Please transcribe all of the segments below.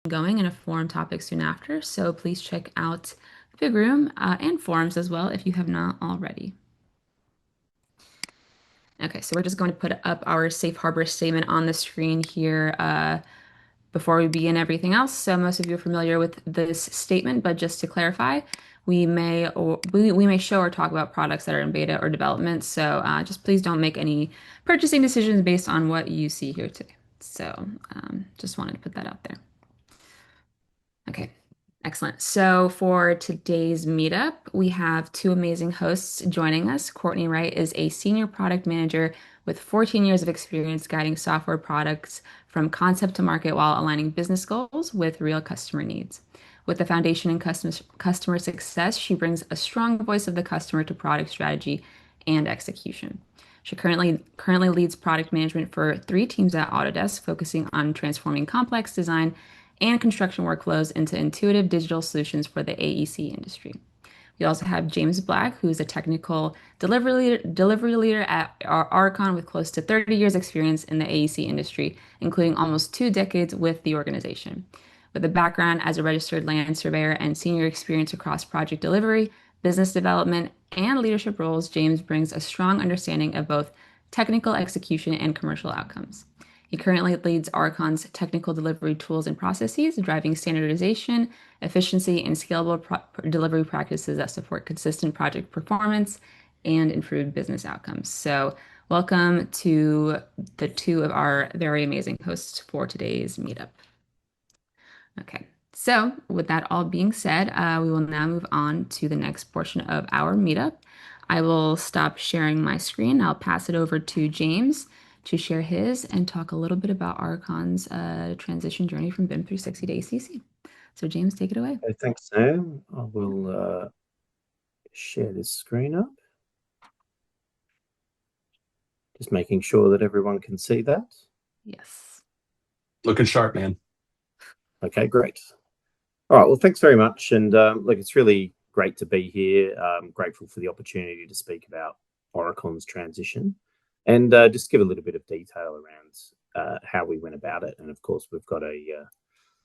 going and a forum topic soon after, so please check out the big room and forums as well if you have not already. Okay, so we're just going to put up our safe harbor statement on the screen here before we begin everything else. So most of you are familiar with this statement, but just to clarify, we may show or talk about products that are in beta or development. So just please don't make any purchasing decisions based on what you see here today. So just wanted to put that out there. Okay, excellent. So for today's meetup, we have two amazing hosts joining us. Courtney Wright is a senior product manager with 14 years of experience guiding software products from concept to market while aligning business goals with real customer needs. With a foundation in customer success, she brings a strong voice of the customer to product strategy and execution. She currently leads product management for 3 teams at Autodesk, focusing on transforming complex design and construction workflows into intuitive digital solutions for the AEC industry. We also have James Black, who is a technical delivery leader at Archon with close to 30 years experience in the AEC industry, including almost 2 decades with the organization. With a background as a registered land surveyor and senior experience across project delivery, business development, and leadership roles, James brings a strong understanding of both technical execution and commercial outcomes. He currently leads Archon's technical delivery tools and processes, driving standardization, efficiency, and scalable delivery practices that support consistent project performance and improved business outcomes. So, welcome to the two of our very amazing hosts for today's meetup. Okay, so with that all being said, we will now move on to the next portion of our meetup. I will stop sharing my screen. I'll pass it over to James to share his and talk a little bit about Archon's transition journey from BIM 360 to ACC. So James, take it away. Okay, thanks, Sam. I will share this screen up. Just making sure that everyone can see that. Yes. Looking sharp, man. Okay, great. All right, well, thanks very much. And look, it's really great to be here. I'm grateful for the opportunity to speak about Archon's transition and just give a little bit of detail around how we went about it. And of course, we've got a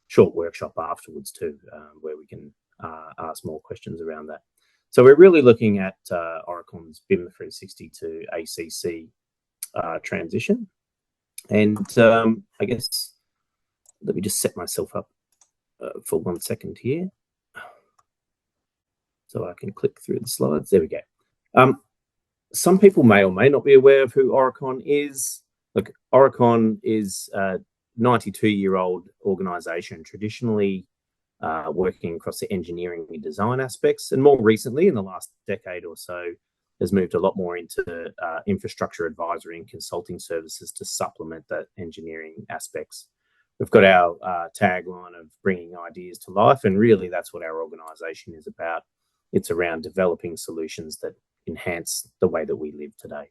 short workshop afterwards too, where we can ask more questions around that. So we're really looking at Archon's BIM 360 to ACC transition. And I guess, let me just set myself up for 1 second here, so I can click through the slides. There we go. Some people may or may not be aware of who Archon is. Look, Archon is a 92-year-old organization, traditionally working across the engineering and design aspects, and more recently, in the last decade or so, has moved a lot more into infrastructure advisory and consulting services to supplement that engineering aspects. We've got our tagline of bringing ideas to life, and really that's what our organization is about. It's around developing solutions that enhance the way that we live today,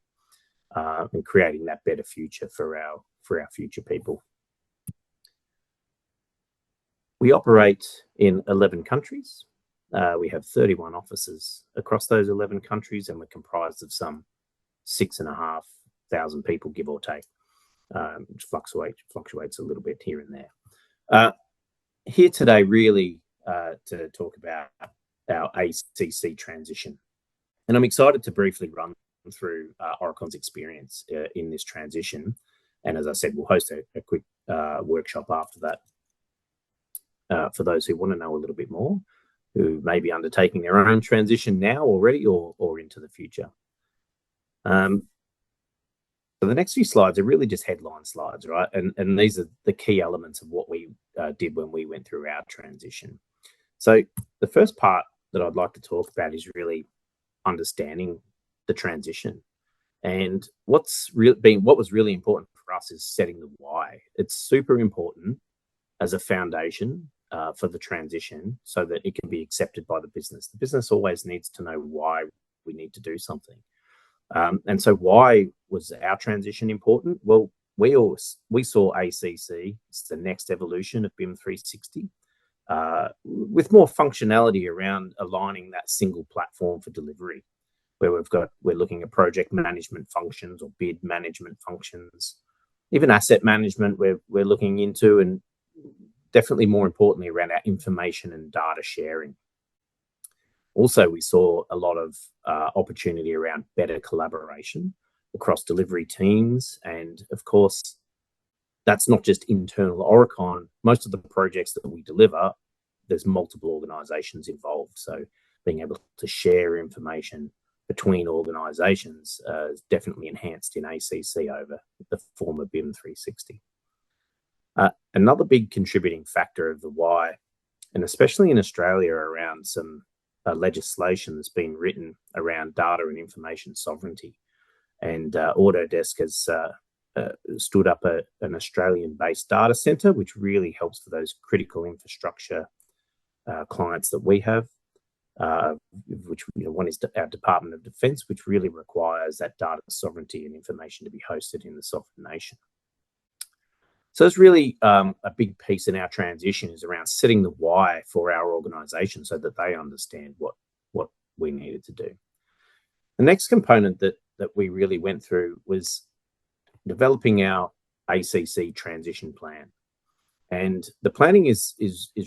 and creating that better future for our future people. We operate in 11 countries. We have 31 offices across those 11 countries, and we're comprised of some 6,500 people, give or take. Which fluctuates a little bit here and there. Here today, really, to talk about our ACC transition. And I'm excited to briefly run through Archon's experience in this transition. And as I said, we'll host a quick workshop after that for those who want to know a little bit more, who may be undertaking their own transition now already or into the future. So the next few slides are really just headline slides, right? And these are the key elements of what we did when we went through our transition. So the first part that I'd like to talk about is really understanding the transition. And what was really important for us is setting the why. It's super important as a foundation for the transition so that it can be accepted by the business. The business always needs to know why we need to do something. And so why was our transition important? Well, we saw ACC, it's the next evolution of BIM 360, with more functionality around aligning that single platform for delivery, where we're looking at project management functions or bid management functions, even asset management we're looking into, and definitely more importantly around our information and data sharing. Also, we saw a lot of opportunity around better collaboration across delivery teams. And of course, that's not just internal Aurecon. Most of the projects that we deliver, there's multiple organizations involved. So being able to share information between organizations is definitely enhanced in ACC over the former BIM360. Another big contributing factor of the why, and especially in Australia, around some legislation that's been written around data and information sovereignty. And Autodesk has stood up an Australian-based data centre, which really helps for those critical infrastructure clients that we have, which one is our Department of Defence, which really requires that data sovereignty and information to be hosted in the sovereign nation. So it's really a big piece in our transition is around setting the why for our organisation so that they understand what we needed to do. The next component that we really went through was developing our ACC transition plan. And the planning is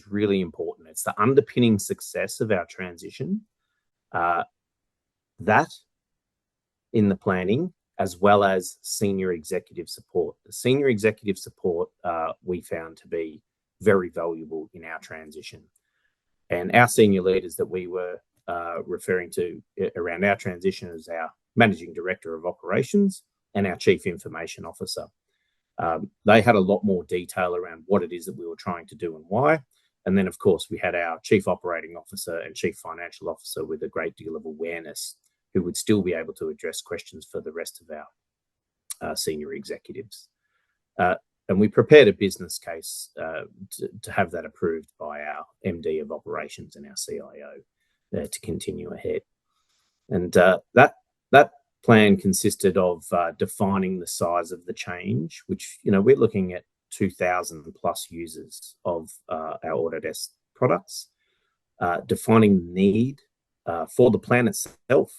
really important. It's the underpinning success of our transition. That in the planning, as well as senior executive support. The senior executive support we found to be very valuable in our transition. And our senior leaders that we were referring to around our transition as our Managing Director of Operations and our Chief Information Officer. They had a lot more detail around what it is that we were trying to do and why. And then, of course, we had our Chief Operating Officer and Chief Financial Officer with a great deal of awareness who would still be able to address questions for the rest of our senior executives. And we prepared a business case to have that approved by our MD of Operations and our CIO to continue ahead. And that plan consisted of defining the size of the change, which, we're looking at 2,000 plus users of our Autodesk products, defining the need for the plan itself,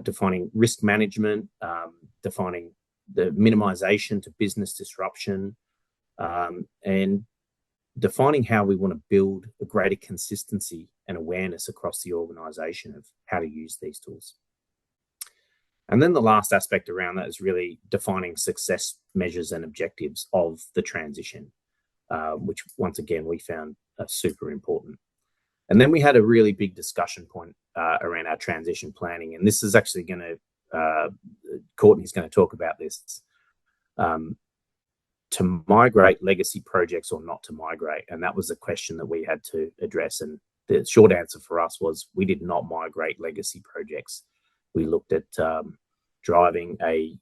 defining risk management, defining the minimization to business disruption, and defining how we want to build a greater consistency and awareness across the organization of how to use these tools. And then the last aspect around that is really defining success measures and objectives of the transition, which once again we found super important. And then we had a really big discussion point around our transition planning. And this is actually going to, Courtney's going to talk about this, to migrate legacy projects or not to migrate. And that was a question that we had to address. And the short answer for us was we did not migrate legacy projects. We looked at driving a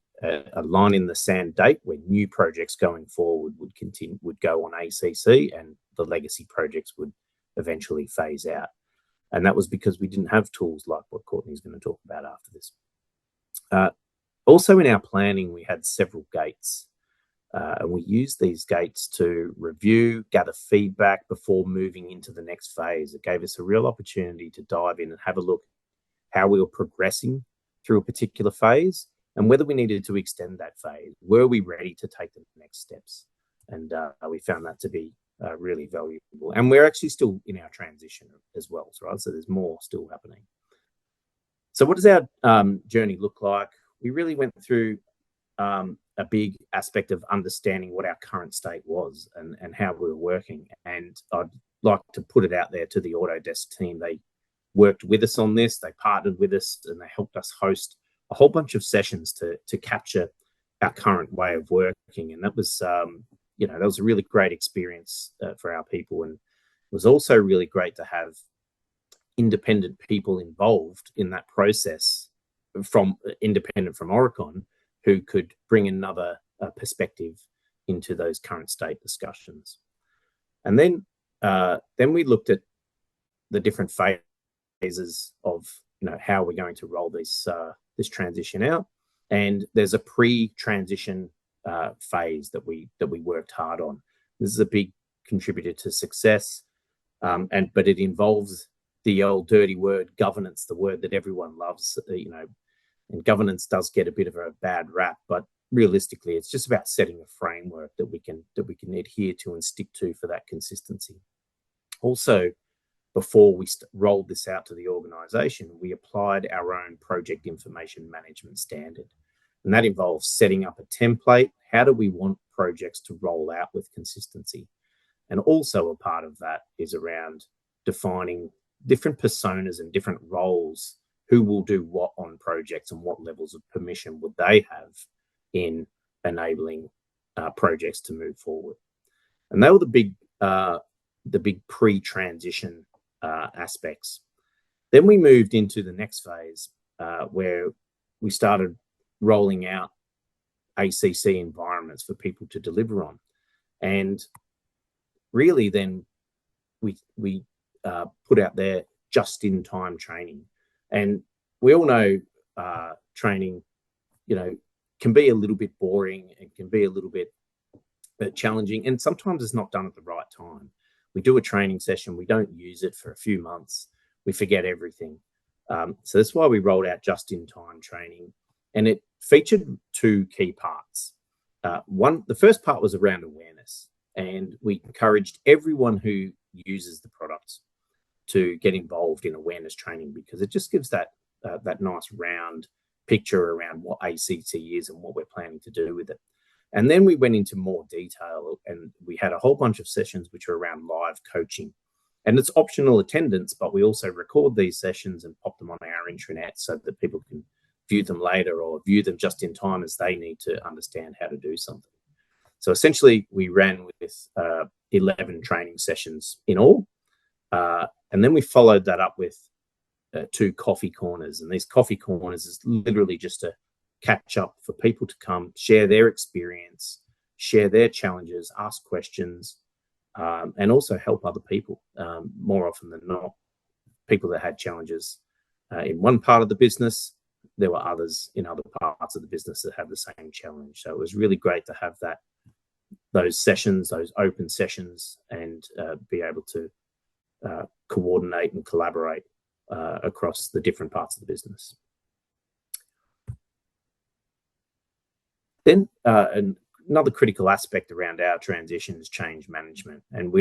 line in the sand date where new projects going forward would go on ACC and the legacy projects would eventually phase out. And that was because we didn't have tools like what Courtney's going to talk about after this. Also in our planning, we had several gates. And we used these gates to review, gather feedback before moving into the next phase. It gave us a real opportunity to dive in and have a look how we were progressing through a particular phase and whether we needed to extend that phase. Were we ready to take the next steps? And we found that to be really valuable. And we're actually still in our transition as well, right? So there's more still happening. So what does our journey look like? We really went through a big aspect of understanding what our current state was and how we were working. And I'd like to put it out there to the Autodesk team. They worked with us on this, they partnered with us, and they helped us host a whole bunch of sessions to capture our current way of working. And that was, that was a really great experience for our people. And it was also really great to have independent people involved in that process independent from Aurecon, who could bring another perspective into those current state discussions. And then we looked at the different phases of how we're going to roll this transition out. And there's a pre-transition phase that we worked hard on. This is a big contributor to success, but it involves the old dirty word governance, the word that everyone loves, and governance does get a bit of a bad rap, but realistically, it's just about setting a framework that we can adhere to and stick to for that consistency. Also, before we rolled this out to the organisation, we applied our own project information management standard. And that involves setting up a template. How do we want projects to roll out with consistency? And also a part of that is around defining different personas and different roles, who will do what on projects and what levels of permission would they have in enabling projects to move forward. And they were the big pre-transition aspects. Then we moved into the next phase where we started rolling out ACC environments for people to deliver on. And really then we put out there just-in-time training. And we all know training, can be a little bit boring and can be a little bit challenging, and sometimes it's not done at the right time. We do a training session, we don't use it for a few months, we forget everything. So that's why we rolled out just-in-time training, and it featured two key parts. The first part was around awareness, and we encouraged everyone who uses the product to get involved in awareness training, because it just gives that nice round picture around what ACC is and what we're planning to do with it. And then we went into more detail, and we had a whole bunch of sessions which are around live coaching. And it's optional attendance, but we also record these sessions and pop them on our intranet so that people can view them later or view them just in time as they need to understand how to do something. So essentially, we ran with 11 training sessions in all. And then we followed that up with 2 coffee corners. And these coffee corners is literally just a catch up for people to come, share their experience, share their challenges, ask questions, and also help other people. More often than not, people that had challenges in one part of the business, there were others in other parts of the business that had the same challenge. So it was really great to have those sessions, those open sessions, and be able to coordinate and collaborate across the different parts of the business. Then another critical aspect around our transition is change management. And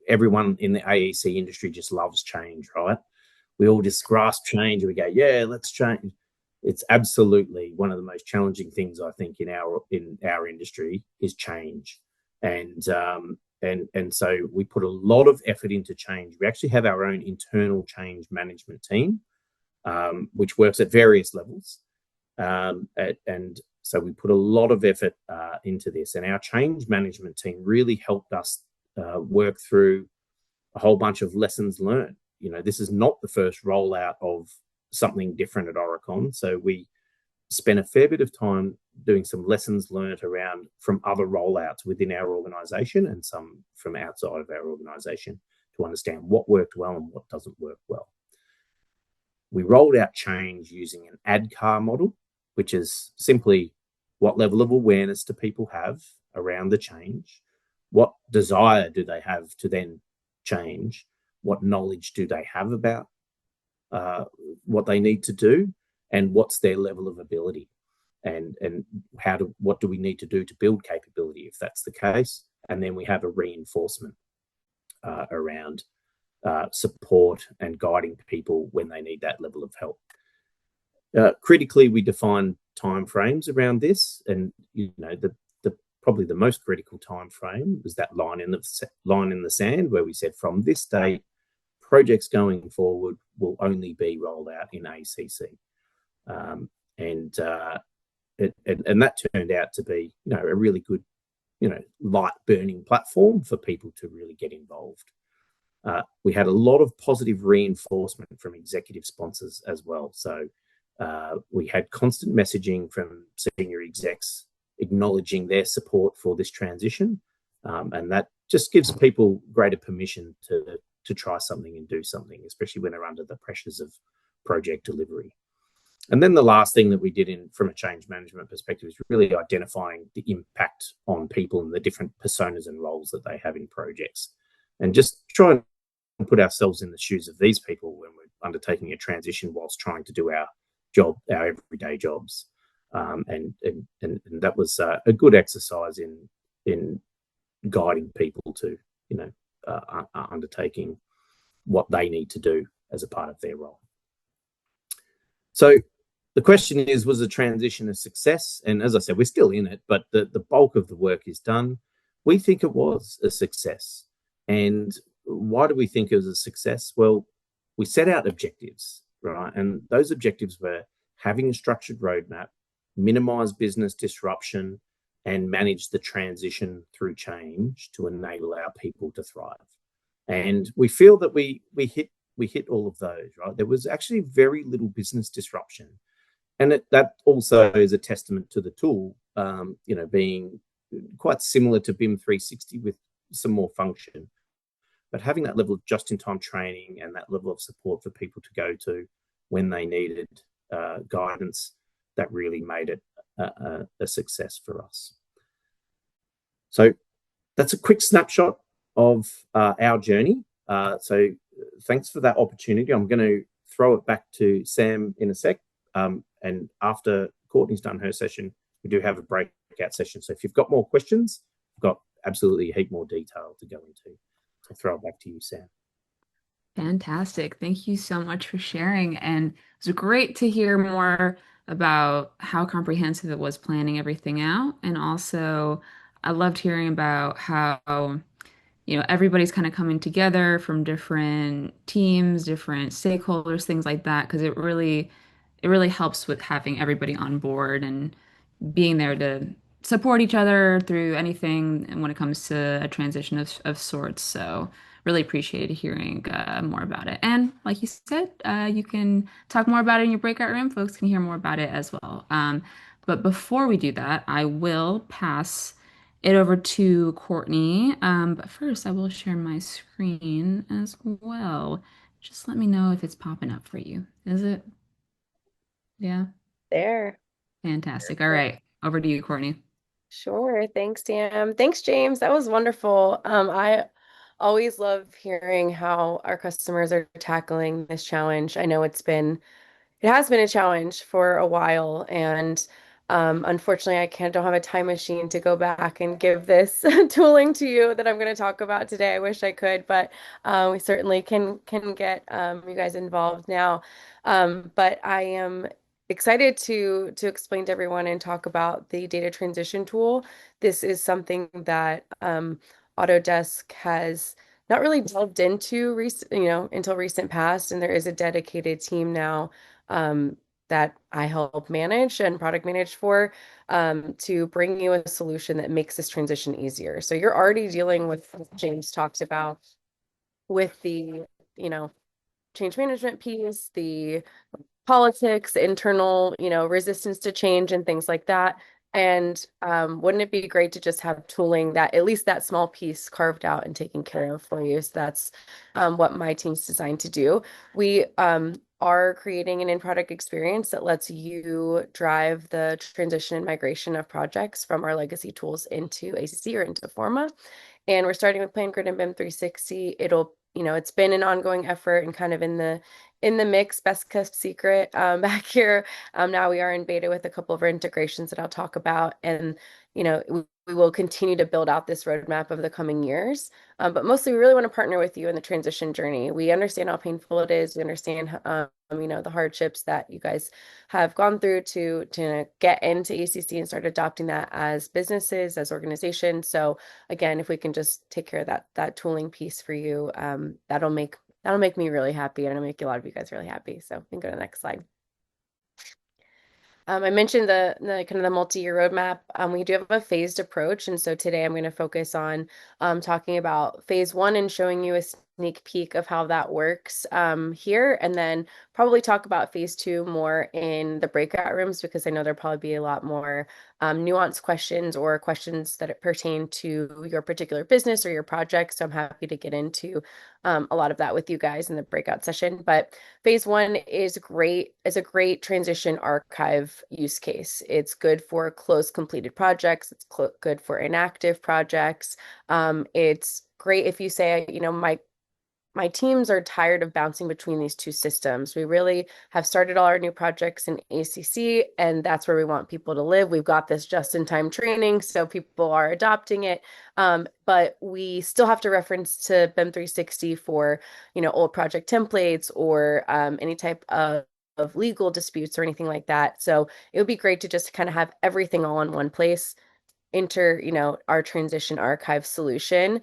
everyone in the AEC industry just loves change, right? We all just grasp change and we go, yeah, let's change. It's absolutely one of the most challenging things, I think, in our industry is change. And so we put a lot of effort into change. We actually have our own internal change management team, which works at various levels. And so we put a lot of effort into this. And our change management team really helped us work through a whole bunch of lessons learned. This is not the first rollout of something different at Oricon. So we spent a fair bit of time doing some lessons learned from other rollouts within our organization and some from outside of our organization to understand what worked well and what doesn't work well. We rolled out change using an ADCAR model, which is simply what level of awareness do people have around the change, what desire do they have to then change, what knowledge do they have about what they need to do, and what's their level of ability, and what do we need to do to build capability if that's the case. And then we have a reinforcement around support and guiding people when they need that level of help. Critically, we define timeframes around this, and probably the most critical time frame was that line in the sand where we said from this date, projects going forward will only be rolled out in ACC, and that turned out to be a really good light burning platform for people to really get involved. We had a lot of positive reinforcement from executive sponsors as well. So we had constant messaging from senior execs acknowledging their support for this transition, and that just gives people greater permission to try something and do something, especially when they're under the pressures of project delivery. And then the last thing that we did from a change management perspective is really identifying the impact on people and the different personas and roles that they have in projects, and just try and put ourselves in the shoes of these people when we're undertaking a transition whilst trying to do our everyday jobs. And that was a good exercise in guiding people to, undertaking what they need to do as a part of their role. So the question is, was the transition a success? And as I said, we're still in it, but the bulk of the work is done. We think it was a success. And why do we think it was a success? Well, we set out objectives, right? And those objectives were having a structured roadmap, minimize business disruption, and manage the transition through change to enable our people to thrive. And we feel that we hit all of those, right? There was actually very little business disruption. And that also is a testament to the tool, being quite similar to BIM360 with some more function. But having that level of just-in-time training and that level of support for people to go to when they needed guidance, that really made it a success for us. So that's a quick snapshot of our journey. So thanks for that opportunity. I'm going to throw it back to Sam in a sec. And after Courtney's done her session, we do have a breakout session. So if you've got more questions, we've got absolutely a heap more detail to go into. I'll throw it back to you, Sam. Fantastic. Thank you so much for sharing. And it was great to hear more about how comprehensive it was planning everything out. And also, I loved hearing about how, everybody's kind of coming together from different teams, different stakeholders, things like that, because it really helps with having everybody on board and being there to support each other through anything and when it comes to a transition of sorts. So really appreciated hearing more about it. And like you said, you can talk more about it in your breakout room. Folks can hear more about it as well. But before we do that, I will pass it over to Courtney. But first, I will share my screen as well. Just let me know if it's popping up for you. Is it? Yeah. There. Fantastic. All right. Over to you, Courtney. Sure. Thanks, Sam. Thanks, James. That was wonderful. I always love hearing how our customers are tackling this challenge. I know it has been a challenge for a while, and unfortunately, don't have a time machine to go back and give this tooling to you that I'm going to talk about today. I wish I could, but we certainly can get you guys involved now. But I am excited to explain to everyone and talk about the data transition tool. This is something that Autodesk has not really delved into until recent past, and there is a dedicated team now that I help manage and product manage for to bring you a solution that makes this transition easier. So you're already dealing with what James talked about with the, change management piece, the politics, internal, resistance to change and things like that. And wouldn't it be great to just have tooling that at least that small piece carved out and taken care of for you? So that's what my team's designed to do. We are creating an in-product experience that lets you drive the transition and migration of projects from our legacy tools into ACC or into Forma. And we're starting with PlanGrid and BIM360. It's been an ongoing effort and kind of in the mix, best kept secret back here. Now we are in beta with a couple of our integrations that I'll talk about. And, we will continue to build out this roadmap over the coming years. But mostly we really want to partner with you in the transition journey. We understand how painful it is. We understand, the hardships that you guys have gone through to get into ACC and start adopting that as businesses, as organizations. So again, if we can just take care of that tooling piece for you, that'll make me really happy, and it'll make a lot of you guys really happy. So we can go to the next slide. I mentioned the kind of the multi-year roadmap. We do have a phased approach, and so today I'm going to focus on talking about phase one and showing you a sneak peek of how that works here, and then probably talk about phase two more in the breakout rooms because I know there'll probably be a lot more nuanced questions or questions that pertain to your particular business or your project. So I'm happy to get into a lot of that with you guys in the breakout session. But phase one is great. It's a great transition archive use case. It's good for close completed projects. It's good for inactive projects. It's great if you say, my teams are tired of bouncing between these two systems. We really have started all our new projects in ACC, and that's where we want people to live. We've got this just-in-time training, so people are adopting it. But we still have to reference to BIM 360 for, old project templates or any type of legal disputes or anything like that. So it would be great to just kind of have everything all in one place. Enter, our transition archive solution.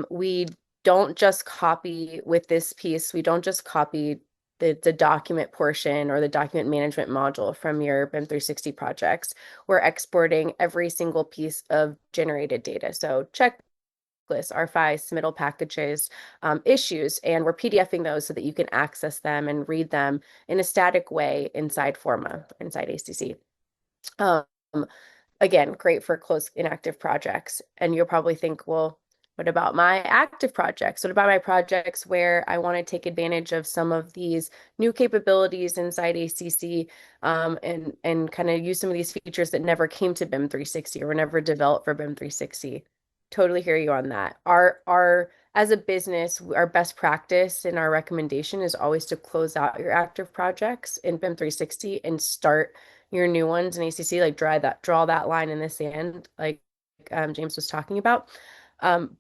We don't just copy with this piece. We don't just copy the document portion or the document management module from your BIM 360 projects. We're exporting every single piece of generated data. So checklists, RFIs, submittal packages, issues, and we're PDFing those so that you can access them and read them in a static way inside Forma, inside ACC. Again, great for close inactive projects. And you'll probably think, well, what about my active projects? What about my projects where I want to take advantage of some of these new capabilities inside ACC, and kind of use some of these features that never came to BIM 360 or were never developed for BIM 360? Totally hear you on that. Our as a business, our best practice and our recommendation is always to close out your active projects in BIM 360 and start your new ones in ACC, like draw that line in the sand, like James was talking about.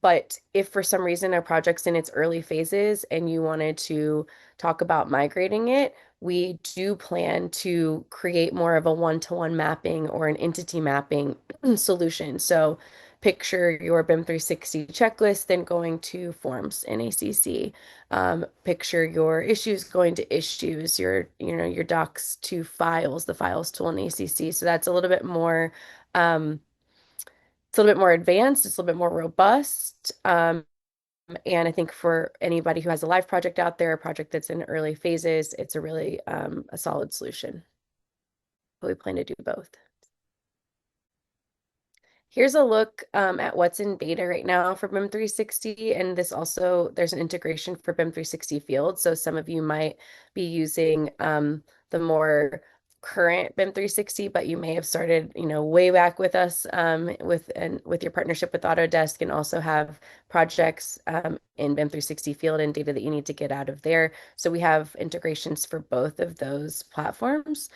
But if for some reason a project's in its early phases and you wanted to talk about migrating it, we do plan to create more of a one-to-one mapping or an entity mapping solution. So picture your BIM 360 checklist, then going to forms in ACC. Picture your issues going to issues, your docs to files, the files tool in ACC. So that's a little bit more, it's a little bit more advanced, it's a little bit more robust. And I think for anybody who has a live project out there, a project that's in early phases, it's a really a solid solution. But we plan to do both. Here's a look at what's in beta right now for BIM 360, and there's an integration for BIM 360 Field. So some of you might be using the more current BIM 360, but you may have started, way back with us with your partnership with Autodesk, and also have projects in BIM 360 Field and data that you need to get out of there. So we have integrations for both of those platforms.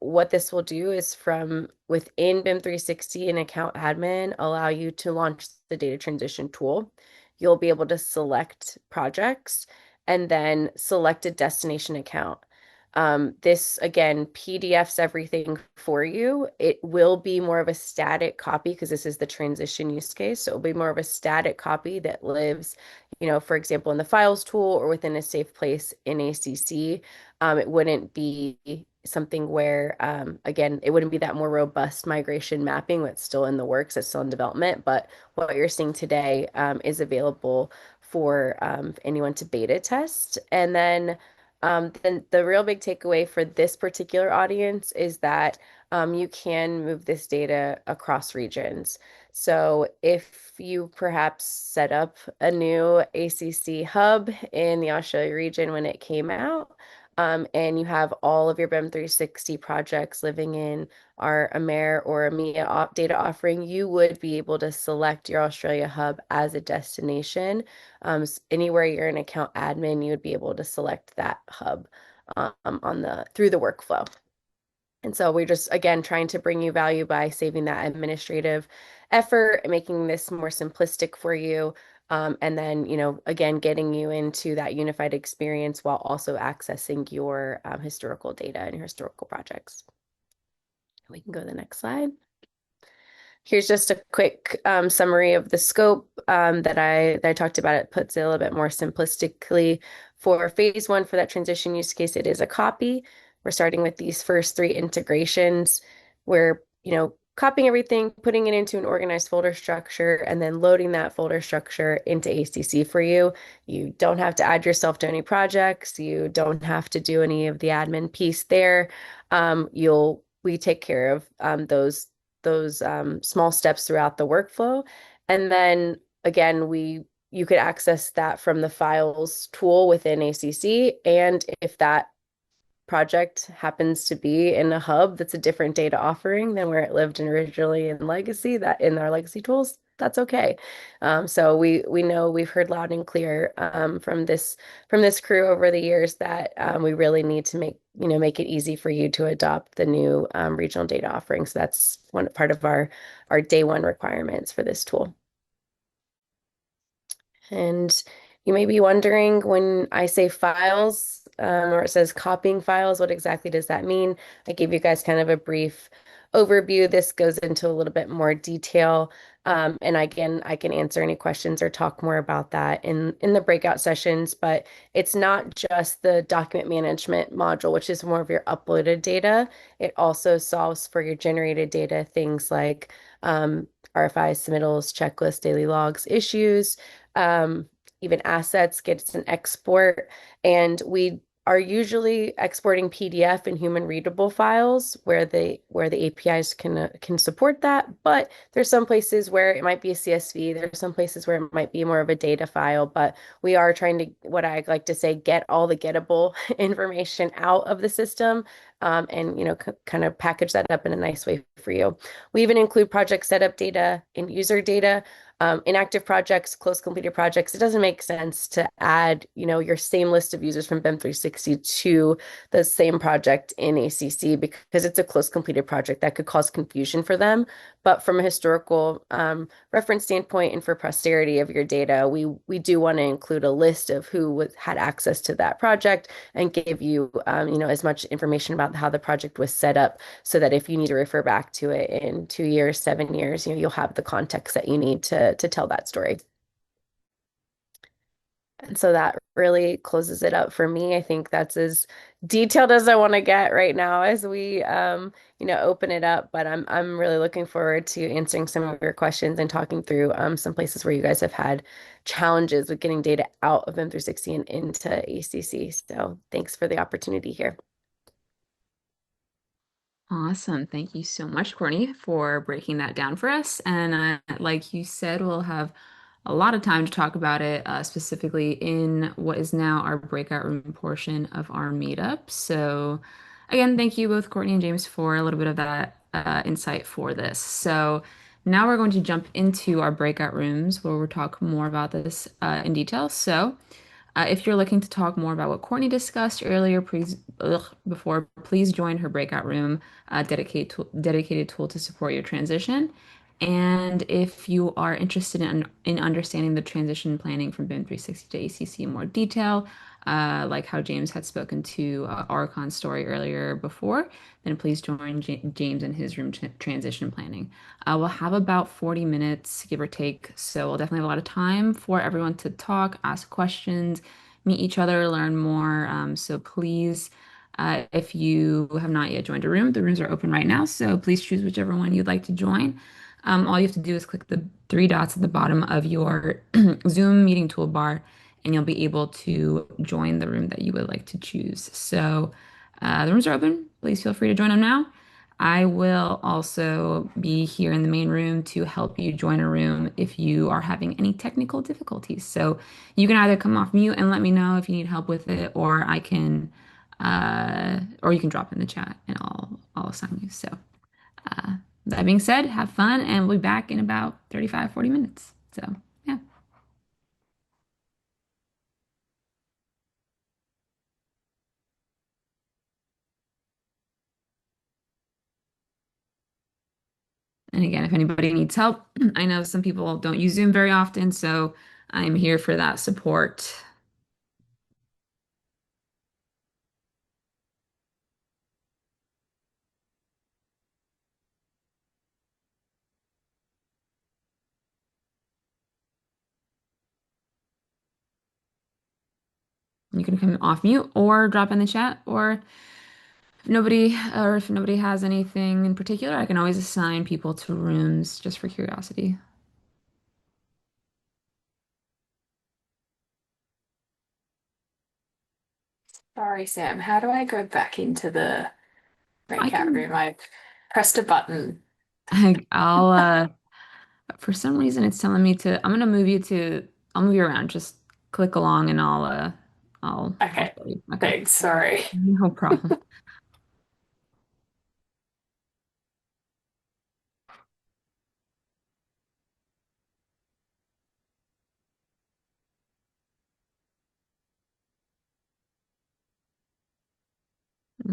What this will do is from within BIM 360 and account admin allow you to launch the data transition tool. You'll be able to select projects and then select a destination account. This again PDFs everything for you. It will be more of a static copy because this is the transition use case. So it'll be more of a static copy that lives, for example, in the files tool or within a safe place in ACC. It wouldn't be something where, again, it wouldn't be that more robust migration mapping that's still in the works, that's still in development. But what you're seeing today is available for anyone to beta test. And then the real big takeaway for this particular audience is that you can move this data across regions. So if you perhaps set up a new ACC hub in the Australia region when it came out, and you have all of your BIM 360 projects living in our AMER or EMEA data offering, you would be able to select your Australia hub as a destination. Anywhere you're an account admin, you would be able to select that hub through the workflow. And so we're just, again, trying to bring you value by saving that administrative effort and making this more simplistic for you. And then, again, getting you into that unified experience while also accessing your historical data and your historical projects. We can go to the next slide. Here's just a quick summary of the scope that I talked about. It puts it a little bit more simplistically. For phase one, for that transition use case, it is a copy. We're starting with these first three integrations. We're, copying everything, putting it into an organized folder structure, and then loading that folder structure into ACC for you. You don't have to add yourself to any projects. You don't have to do any of the admin piece there. We take care of those small steps throughout the workflow. And then again, you could access that from the files tool within ACC. And if that project happens to be in a hub that's a different data offering than where it lived originally in legacy, that in our legacy tools, that's okay. So we know we've heard loud and clear from this crew over the years that we really need to make it easy for you to adopt the new regional data offering. So that's one part of our day one requirements for this tool. And you may be wondering when I say files, or it says copying files, what exactly does that mean? I gave you guys kind of a brief overview. This goes into a little bit more detail. And again, I can answer any questions or talk more about that in the breakout sessions, but it's not just the document management module, which is more of your uploaded data. It also solves for your generated data, things like RFI submittals, checklists, daily logs, issues, um, even assets, gets an export, and we are usually exporting PDF and human readable files where the APIs can support that, but there's some places where it might be a CSV, there's some places where it might be more of a data file, but we are trying to, what I like to say, get all the gettable information out of the system, and kind of package that up in a nice way for you. We even include project setup data and user data. Inactive projects, close completed projects, it doesn't make sense to add, your same list of users from BIM 360 to the same project in ACC because it's a close completed project that could cause confusion for them. But from a historical reference standpoint and for posterity of your data, we do want to include a list of who had access to that project and give you, as much information about how the project was set up so that if you need to refer back to it in 2 years, 7 years, you'll have the context that you need to tell that story. And so that really closes it up for me. I think that's as detailed as I want to get right now as we open it up. But I'm really looking forward to answering some of your questions and talking through some places where you guys have had challenges with getting data out of BIM360 and into ACC. So thanks for the opportunity here. Awesome. Thank you so much, Courtney, for breaking that down for us. And like you said, we'll have a lot of time to talk about it, specifically in what is now our breakout room portion of our meetup. So, again, thank you both, Courtney and James, for a little bit of that insight for this. So, now we're going to jump into our breakout rooms where we'll talk more about this in detail. So, if you're looking to talk more about what Courtney discussed earlier, please join her breakout room, dedicated tool to support your transition. And if you are interested in understanding the transition planning from BIM 360 to ACC in more detail, like how James had spoken to Archon's story earlier before, then please join James in his room transition planning. We'll have about 40 minutes, give or take, so we'll definitely have a lot of time for everyone to talk, ask questions, meet each other, learn more. So please, if you have not yet joined a room, the rooms are open right now, so please choose whichever one you'd like to join. All you have to do is click the three dots at the bottom of your Zoom meeting toolbar, and you'll be able to join the room that you would like to choose. So the rooms are open. Please feel free to join them now. I will also be here in the main room to help you join a room if you are having any technical difficulties. So you can either come off mute and let me know if you need help with it, or or you can drop in the chat and I'll assign you. So that being said, have fun and we'll be back in about 35, 40 minutes. So yeah. And again, if anybody needs help, I know some people don't use Zoom very often, so I'm here for that support. You can come off mute or drop in the chat, or if nobody has anything in particular, I can always assign people to rooms just for curiosity. Sorry, Sam. How do I go back into the I breakout can room? I pressed a button. I'll for some reason it's telling me to I'll move you around. Just click along and I'll Okay, show you. Okay. thanks. Sorry. No problem.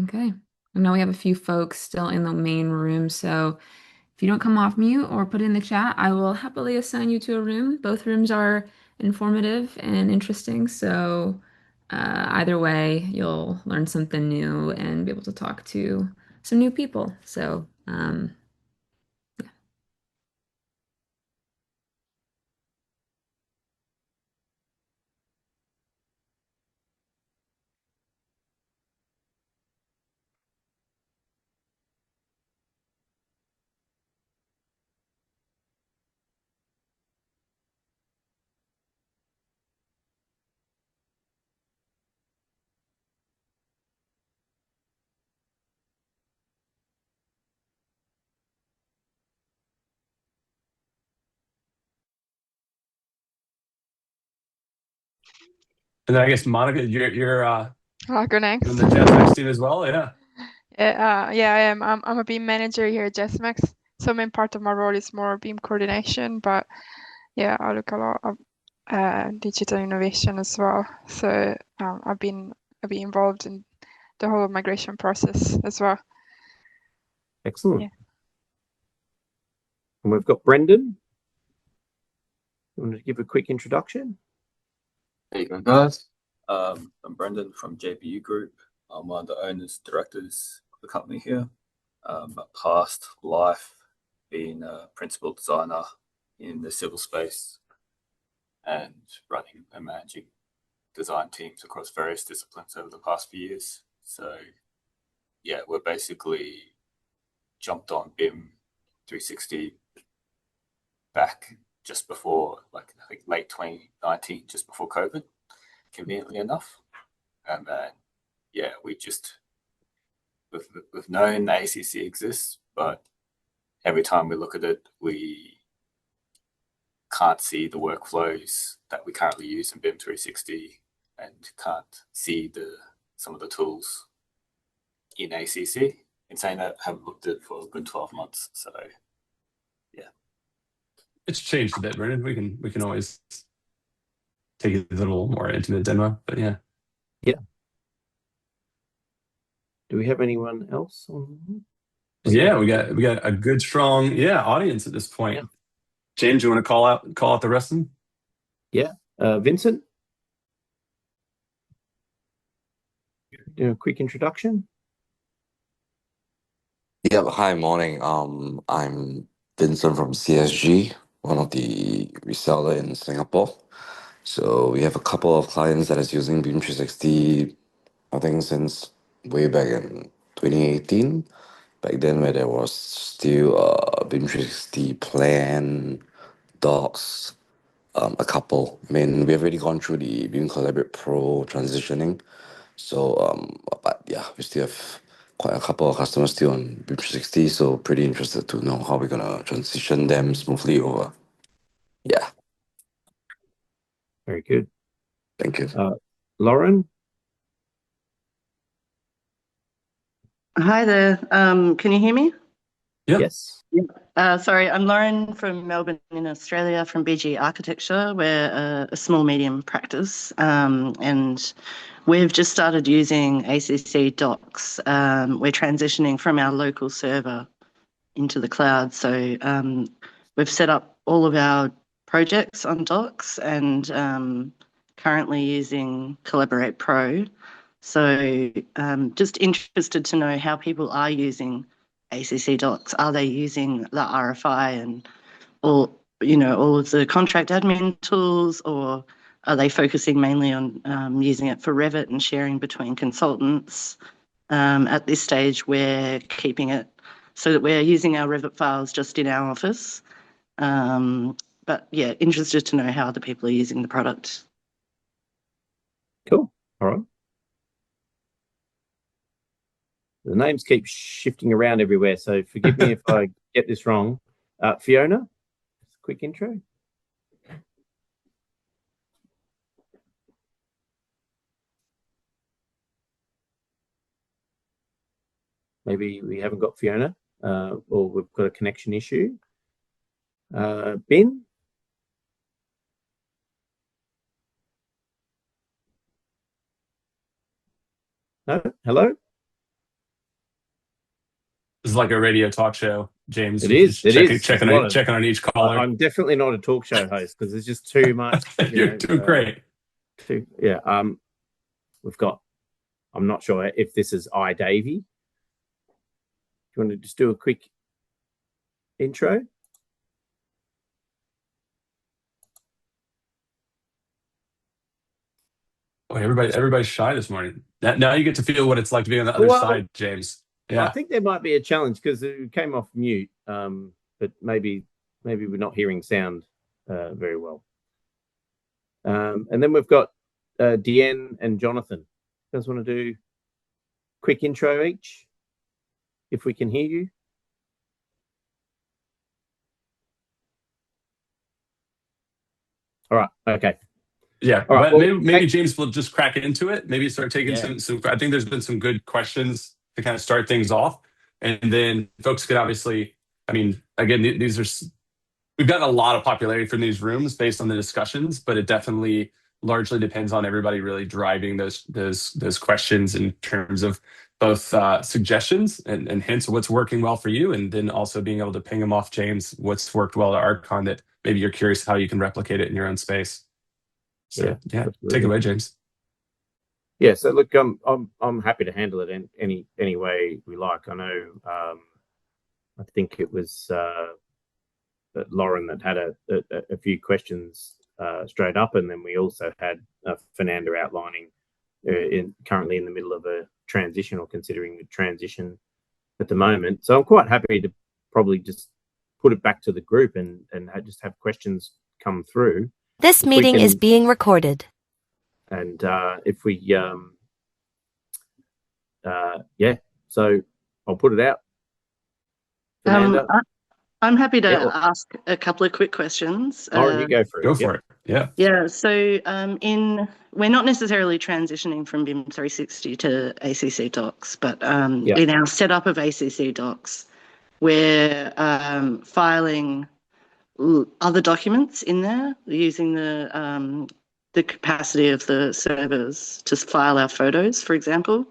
Okay. I know we have a few folks still in the main room, so if you don't come off mute or put it in the chat, I will happily assign you to a room. Both rooms are informative and interesting, so either way, you'll learn something new and be able to talk to some new people. So, And then I guess Monica, you're I'll go next. doing the JSMX team as well, yeah. Yeah, I am. I'm a BIM manager here at JSMX. So main part of my role is more BIM coordination, but yeah, I look a lot of digital innovation as well. So I've been involved in the whole migration process as well. Excellent. Yeah. And we've got Brendan. You want to give a quick introduction? Hey guys, I'm Brendan from JPU Group. I'm one of the owners, directors of the company here. My past life being a principal designer in the civil space and running and managing design teams across various disciplines over the past few years. So yeah, we're basically jumped on BIM 360 back just before, like I think late 2019, just before COVID, conveniently enough. And then yeah, we've known ACC exists, but every time we look at it, we can't see the workflows that we currently use in BIM 360 and can't see some of the tools in ACC. In saying that, I haven't looked at it for a good 12 months. So yeah. It's changed a bit, Brendan. We can always take it a little more into the demo, but yeah. Yeah. Do we have anyone else on? Yeah, we got a good strong audience at this point. Yeah. James, you want to call out the rest of them? Yeah. Vincent? Do a quick introduction. Yep. Hi, morning. I'm Vincent from CSG, one of the reseller in Singapore. So we have a couple of clients that is using BIM360, I think since way back in 2018. Back then, where there was still BIM360 plan, docs, a couple. I mean, we have already gone through the BIM Collaborate Pro transitioning. So, but yeah, we still have quite a couple of customers still on BIM360. So, pretty interested to know how we're gonna transition them smoothly over. Yeah, Very good. thank you. Lauren? Hi there. Can you hear me? Yeah. Yes. Sorry, I'm Lauren from Melbourne in Australia from BG Architecture. We're a small medium practice, and we've just started using ACC Docs. We're transitioning from our local server into the cloud. So we've set up all of our projects on Docs and currently using Collaborate Pro. So just interested to know how people are using ACC Docs. Are they using the RFI and all of the contract admin tools, or are they focusing mainly on using it for Revit and sharing between consultants? At this stage, we're keeping it so that we're using our Revit files just in our office. But yeah, interested to know how other people are using the product. Cool. All right. The names keep shifting around everywhere, so forgive me if I get this wrong. Fiona, quick intro. Maybe we haven't got Fiona, or we've got a connection issue. Ben? No? Hello? This is like a radio talk show, James. It is. It is. Checking on each caller. I'm definitely not a talk show host because there's just too much. You're doing great. Yeah. We've got. I'm not sure if this is iDavy. Do you want to just do a quick intro? Oh, everybody's shy this morning. Now you get to feel what it's like to be on the other side, James. Yeah. I think there might be a challenge because it came off mute, but maybe we're not hearing sound very well. And then we've got Deanne and Jonathan. You guys want to do a quick intro each, if we can hear you? All right. Okay. Yeah, all right, but maybe James will just crack into it. Maybe start taking some. I think there's been some good questions to kind of start things off, and then folks can obviously. I mean, again, these are we've gotten a lot of popularity from these rooms based on the discussions, but it definitely largely depends on everybody really driving those questions in terms of both suggestions and hints of what's working well for you, and then also being able to ping them off James what's worked well at Archon that maybe you're curious how you can replicate it in your own space. So yeah, take it away, James. Yeah, so look, I'm happy to handle it in any way we like. I know, I think it was Lauren that had a few questions straight up, and then we also had Fernanda outlining currently in the middle of a transition or considering the transition at the moment. So I'm quite happy to probably just put it back to the group and just have questions come through. This meeting is being recorded. And if we, so I'll put it out. I'm happy to ask a couple of quick questions. Lauren, you go for it. Go for it. Yeah. Yeah. So we're not necessarily transitioning from BIM360 to ACC Docs, but in our setup of ACC Docs, we're filing other documents in there using the capacity of the servers to file our photos, for example,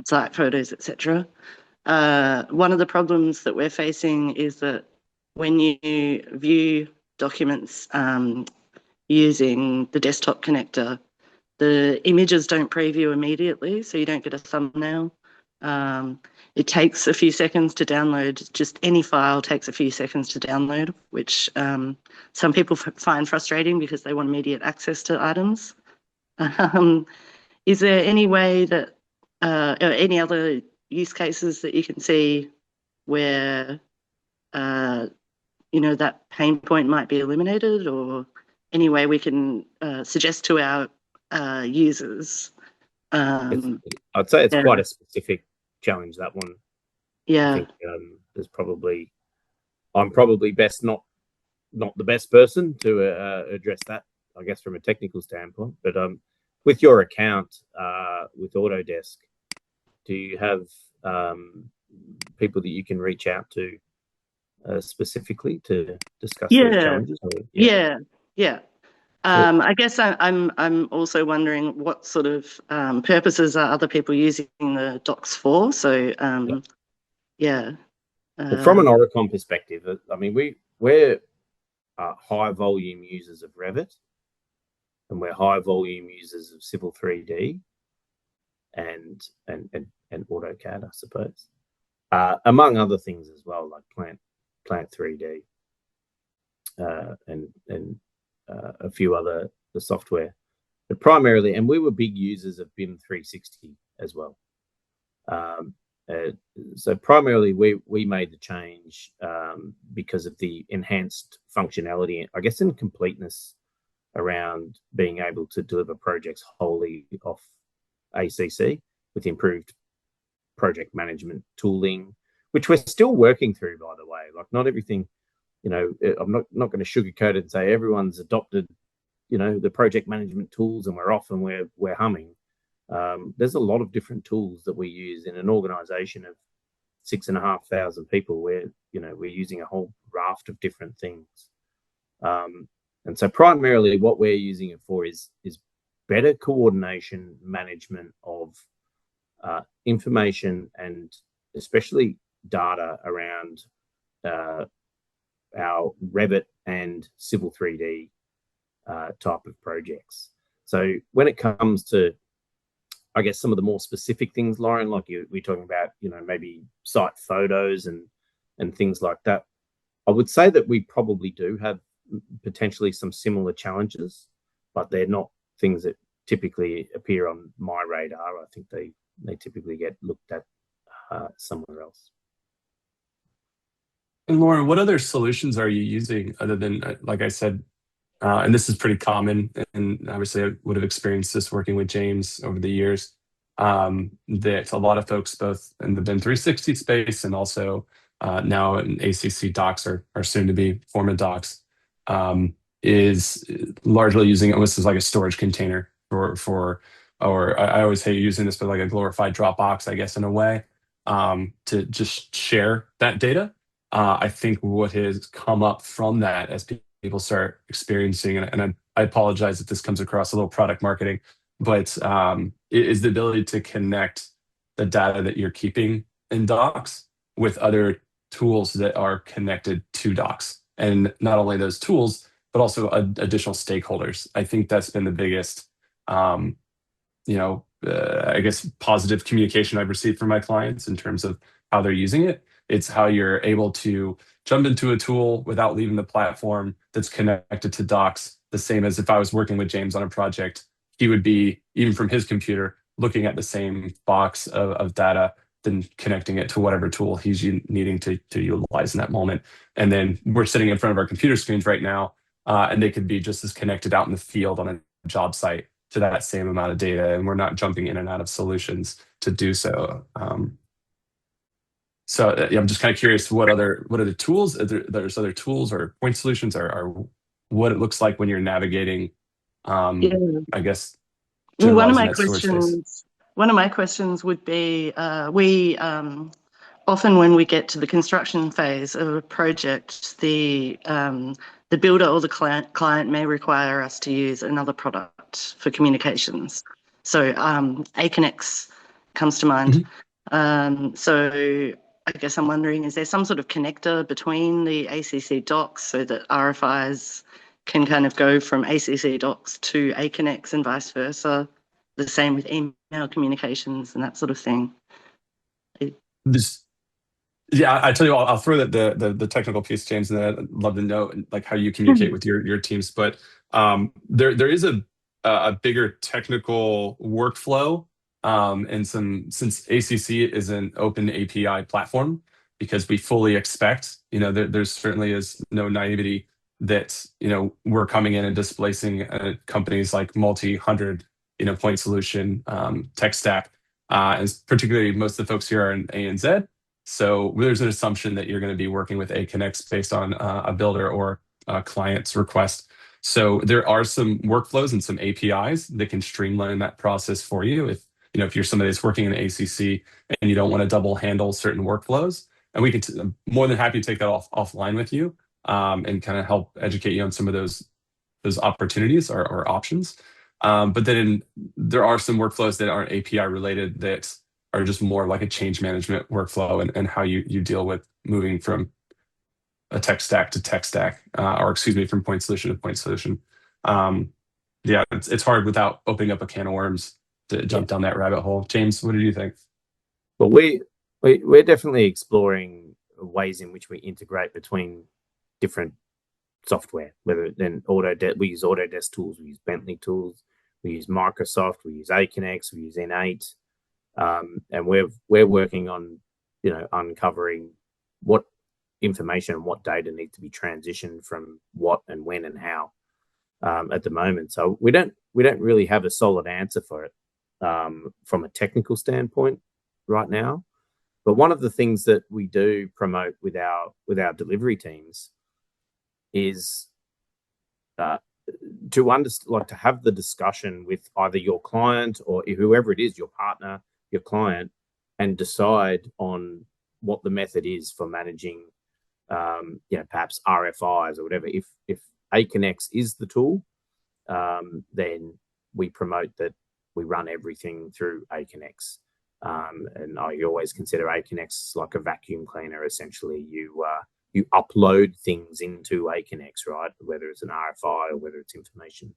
site photos, etc. One of the problems that we're facing is that when you view documents using the desktop connector, the images don't preview immediately, so you don't get a thumbnail. It takes a few seconds to download. Just any file takes a few seconds to download, which some people find frustrating because they want immediate access to items. Is there any way that, or any other use cases that you can see where, that pain point might be eliminated, or any way we can suggest to our users? I'd say it's quite a specific challenge, that one. Yeah. I think I'm probably best not the best person to address that, I guess, from a technical standpoint. But with your account with Autodesk, do you have people that you can reach out to specifically to discuss those challenges? Yeah. I guess I'm also wondering what sort of purposes are other people using the docs for. So Well, from an Oricon perspective, I mean, we're high volume users of Revit, and we're high volume users of Civil 3D and AutoCAD, I suppose, among other things as well, like Plant 3D and a few other the software, but primarily, and we were big users of BIM360 as well. So primarily, we made the change because of the enhanced functionality, I guess, and completeness around being able to deliver projects wholly off ACC with improved project management tooling, which we're still working through, by the way. Like, not everything, I'm not going to sugarcoat it and say everyone's adopted, the project management tools and we're off and we're humming. There's a lot of different tools that we use in an organization of 6,500 people where, we're using a whole raft of different things. And so primarily what we're using it for is better coordination management of information, and especially data around our Revit and Civil 3D type of projects. So when it comes to, I guess, some of the more specific things, Lauren, like we're talking about, maybe site photos and things like that, I would say that we probably do have potentially some similar challenges, but they're not things that typically appear on my radar. I think they typically get looked at somewhere else. And Lauren, what other solutions are you using other than, like I said, and this is pretty common, and obviously I would have experienced this working with James over the years, that a lot of folks, both in the BIM360 space and also now in ACC docs are soon to be Forma docs, is largely using it almost as like a storage container or I always hate using this, but like a glorified Dropbox, I guess, in a way, to just share that data. I think what has come up from that as people start experiencing, and I apologize if this comes across a little product marketing, but is the ability to connect the data that you're keeping in Docs with other tools that are connected to Docs. And not only those tools, but also additional stakeholders. I think that's been the biggest, I guess, positive communication I've received from my clients in terms of how they're using it. It's how you're able to jump into a tool without leaving the platform that's connected to Docs, the same as if I was working with James on a project, he would be, even from his computer, looking at the same box of data, then connecting it to whatever tool he's needing to utilize in that moment. And then we're sitting in front of our computer screens right now, and they could be just as connected out in the field on a job site to that same amount of data, and we're not jumping in and out of solutions to do so. Yeah, I'm just kind of curious what are the tools? There's other tools or point solutions or what it looks like when you're navigating, Yeah. I guess, Well, generalizing that storage space. one of my questions would be, we often when we get to the construction phase of a project, the builder or the client may require us to use another product for communications. So Aconex comes to mind. So I guess I'm wondering, is there some sort of connector between the ACC docs so that RFIs can kind of go from ACC docs to Aconex and vice versa? The same with email communications and that sort of thing. Yeah, I tell you, I'll throw the technical piece, James, and then I'd love to know like how you communicate with your teams. But there is a bigger technical workflow, and since ACC is an open API platform, because we fully expect, there certainly is no naivety that we're coming in and displacing companies like multi-hundred point solution tech stack, and particularly most of the folks here are in ANZ. So there's an assumption that you're going to be working with Aconex based on a builder or a client's request. So there are some workflows and some APIs that can streamline that process for you. If you're somebody that's working in ACC and you don't want to double handle certain workflows, and we can I'm more than happy to take that offline with you, and kind of help educate you on some of those opportunities or options. But then there are some workflows that aren't API related that are just more like a change management workflow and how you deal with moving from a tech stack to tech stack, or excuse me, from point solution to point solution. Yeah, it's hard without opening up a can of worms to jump down that rabbit hole. James, what do you think? Well, we're definitely exploring ways in which we integrate between different software, whether then we use Autodesk tools, we use Bentley tools, we use Microsoft, we use Aconex, we use N8. And we're working on uncovering what information and what data needs to be transitioned from what and when and how at the moment. So we don't really have a solid answer for it from a technical standpoint right now. But one of the things that we do promote with our delivery teams is to have the discussion with either your client or whoever it is, your partner, your client, and decide on what the method is for managing, perhaps RFIs or whatever. If Aconex is the tool, then we promote that we run everything through Aconex. And I always consider Aconex like a vacuum cleaner. Essentially, you upload things into Aconex, right? Whether it's an RFI or whether it's information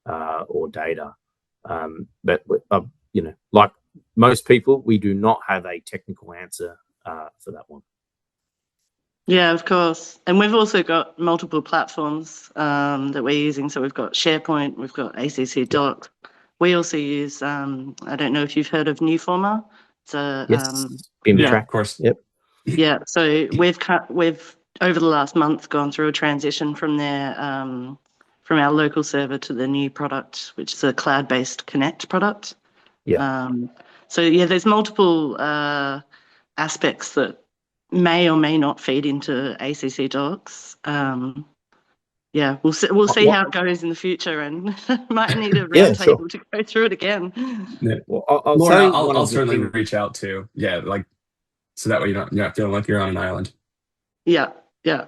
or data. But like most people, we do not have a technical answer for that one. Yeah, of course. And we've also got multiple platforms that we're using. So we've got SharePoint, we've got ACC Docs. We also use, I don't know if you've heard of Newformer. It's a, Yes, BIM Yeah, track. of course. Yep. Yeah, so we've over the last month gone through a transition from from our local server to the new product, which is a cloud-based Connect product. Yeah. So yeah, there's multiple aspects that may or may not feed into ACC Docs. Yeah, we'll see how it goes in the future, and might need a Yeah, sure. roundtable to go through it again. Yeah. Well, I'll Laura, say I'll certainly reach out to, like, so that way you're not feeling like you're on an island. Yeah, yeah.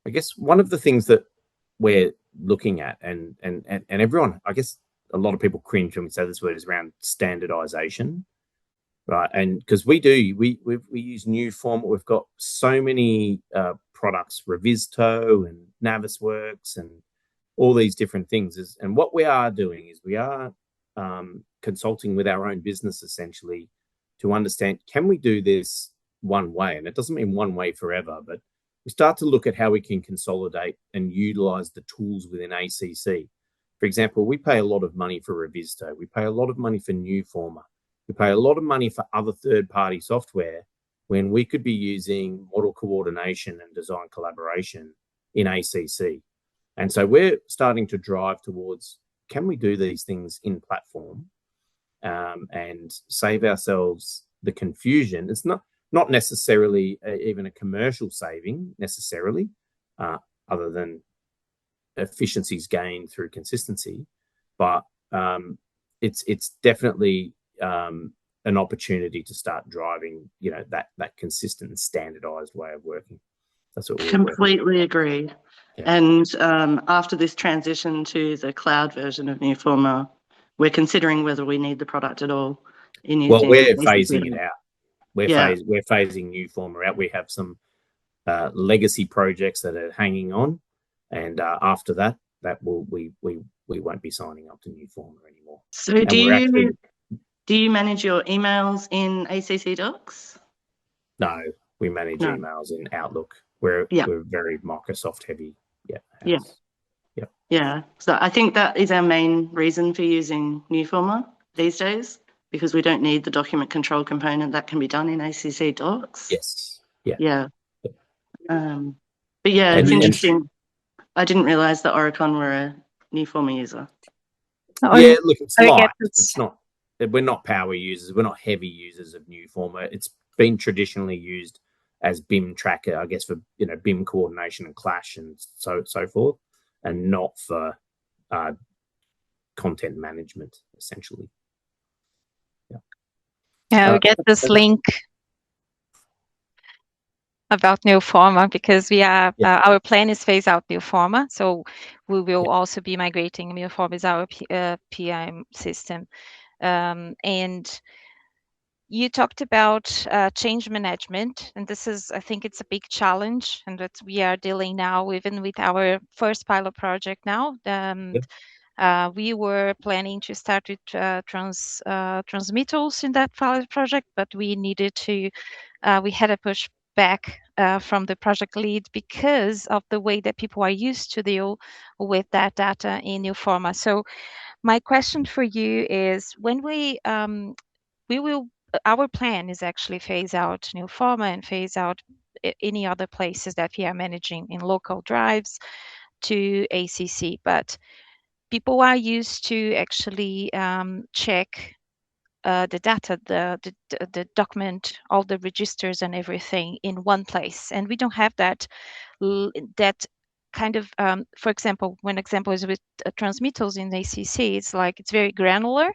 I guess one of the things that we're looking at, and everyone, I guess a lot of people cringe when we say this word, is around standardization, right? And because we use Newformer, we've got so many products, Revisto and Navisworks and all these different things. And what we are doing is we are consulting with our own business essentially to understand, can we do this one way? And it doesn't mean one way forever, but we start to look at how we can consolidate and utilize the tools within ACC. For example, we pay a lot of money for Revisto. We pay a lot of money for Newformer. We pay a lot of money for other third-party software when we could be using model coordination and design collaboration in ACC. And so we're starting to drive towards, can we do these things in platform and save ourselves the confusion? It's not necessarily even a commercial saving necessarily, other than efficiencies gained through consistency, but it's definitely an opportunity to start driving, that consistent and standardized way of working. That's what we're completely agree. Yeah. And after this transition to the cloud version of Newformer, we're considering whether we need the product at all. Well, we're phasing it out. We're phasing Newformer out. We have some legacy projects that are hanging on, and after that we won't be signing up to Newformer anymore. So do you manage your emails in ACC Docs? No, we manage emails in Outlook. We're very Microsoft heavy. Yeah. So I think that is our main reason for using Newformer these days, because we don't need the document control component. That can be done in ACC Docs. Yes. Yeah. But yeah, it's interesting. I didn't realize that Oricon were a Newformer user. Yeah, look, it's light. It's not. We're not power users. We're not heavy users of Newformer. It's been traditionally used as BIM tracker, I guess, for BIM coordination and clash and so forth, and not for content management essentially. Yeah, we get this link about Newformer because we are our plan is phase out Newformer, so we will also be migrating Newformer as our PM system. And you talked about change management, and this is, I think it's a big challenge, and that we are dealing now even with our first pilot project now. We were planning to start with transmittals in that pilot project, but we needed to, we had a push back from the project lead because of the way that people are used to deal with that data in Newformer. So my question for you is, when we will, our plan is actually phase out Newformer and phase out any other places that we are managing in local drives to ACC, but people are used to actually check the data, the document, all the registers and everything in one place, and we don't have that kind of, for example, one example is with transmittals in ACC. It's like it's very granular.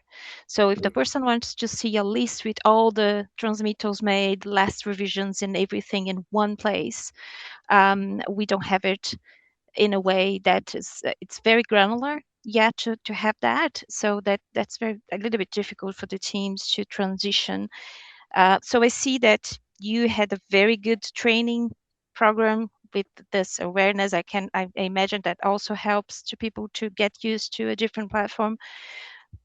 So if the person wants to see a list with all the transmittals made, last revisions and everything in one place, we don't have it in a way that is, it's very granular. yet to have that. So that's a little bit difficult for the teams to transition. So I see that you had a very good training program with this awareness. I imagine that also helps to people to get used to a different platform.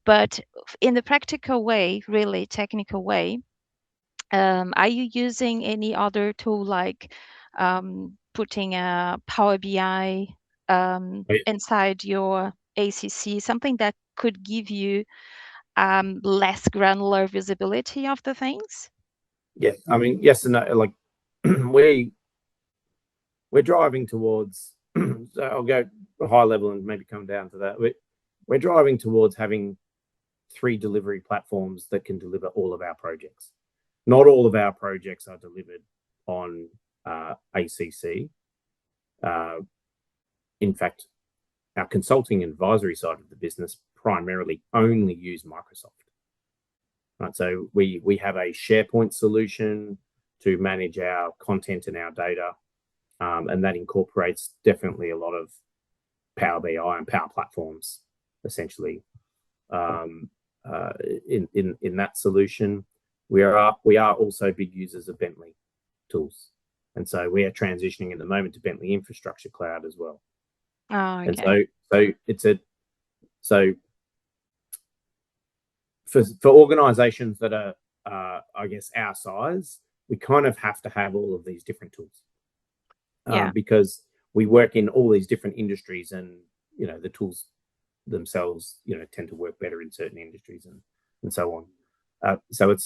But in the practical way, really technical way, are you using any other tool like putting a Power BI inside your ACC, something that could give you less granular visibility of the things? Yeah, I mean, yes and no. Like we're driving towards. So I'll go high level and maybe come down to that. We're driving towards having 3 delivery platforms that can deliver all of our projects. Not all of our projects are delivered on ACC. In fact, our consulting and advisory side of the business primarily only use Microsoft. Right, so we have a SharePoint solution to manage our content and our data, and that incorporates definitely a lot of Power BI and Power Platforms, essentially. In that solution, we are also big users of Bentley tools, and so we are transitioning at the moment to Bentley Infrastructure Cloud as well. Oh, okay. And so it's for organizations that are I guess our size, we kind of have to have all of these different tools, because we work in all these different industries, and the tools themselves tend to work better in certain industries and so on. So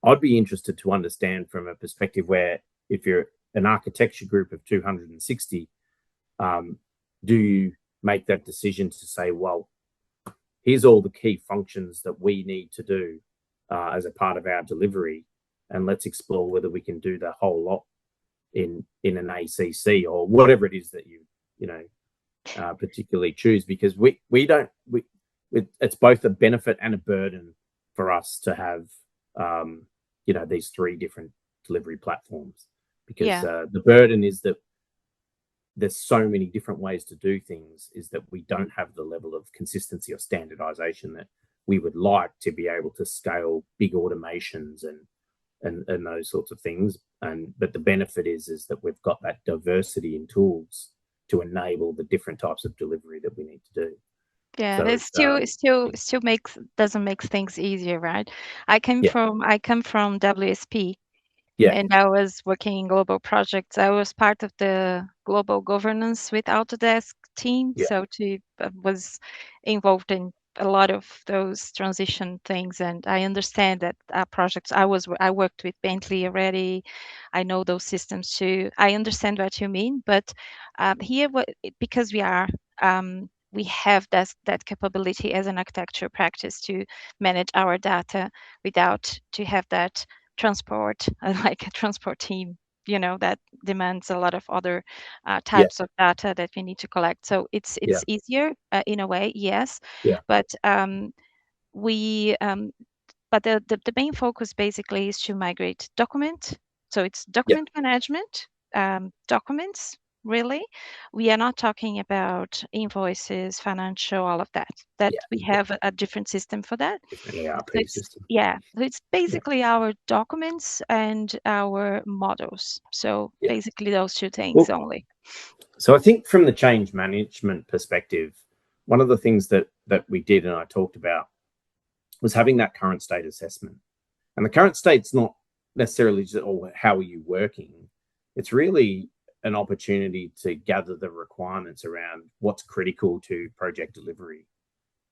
I'd be interested to understand from a perspective where, if you're an architecture group of 260, do you make that decision to say, well, here's all the key functions that we need to do as a part of our delivery, and let's explore whether we can do the whole lot in an ACC or whatever it is that you particularly choose, because it's both a benefit and a burden for us to have these 3 different delivery platforms, because the burden is that there's so many different ways to do things, is that we don't have the level of consistency or standardization that we would like to be able to scale big automations and those sorts of things. But the benefit is that we've got that diversity in tools to enable the different types of delivery that we need to do. Yeah, So it still doesn't make things easier, right? I come from WSP. Yeah. And I was working in global projects. I was part of the global governance with Autodesk team, so was involved in a lot of those transition things. And I understand that projects. I worked with Bentley already. I know those systems too. I understand what you mean, but here, because we have that capability as an architecture practice to manage our data without to have that transport, like a transport team, that demands a lot of other types of data that we need to collect. So it's easier in a way, yes. But but the main focus basically is to migrate document. So it's document management, documents. Really, we are not talking about invoices, financial, all of that. We have a different system for that. Different ERP system. Yeah, so it's basically our documents and our models. So basically those 2 things only. So I think from the change management perspective, one of the things that we did and I talked about was having that current state assessment. And the current state's not necessarily just, how are you working? It's really an opportunity to gather the requirements around what's critical to project delivery.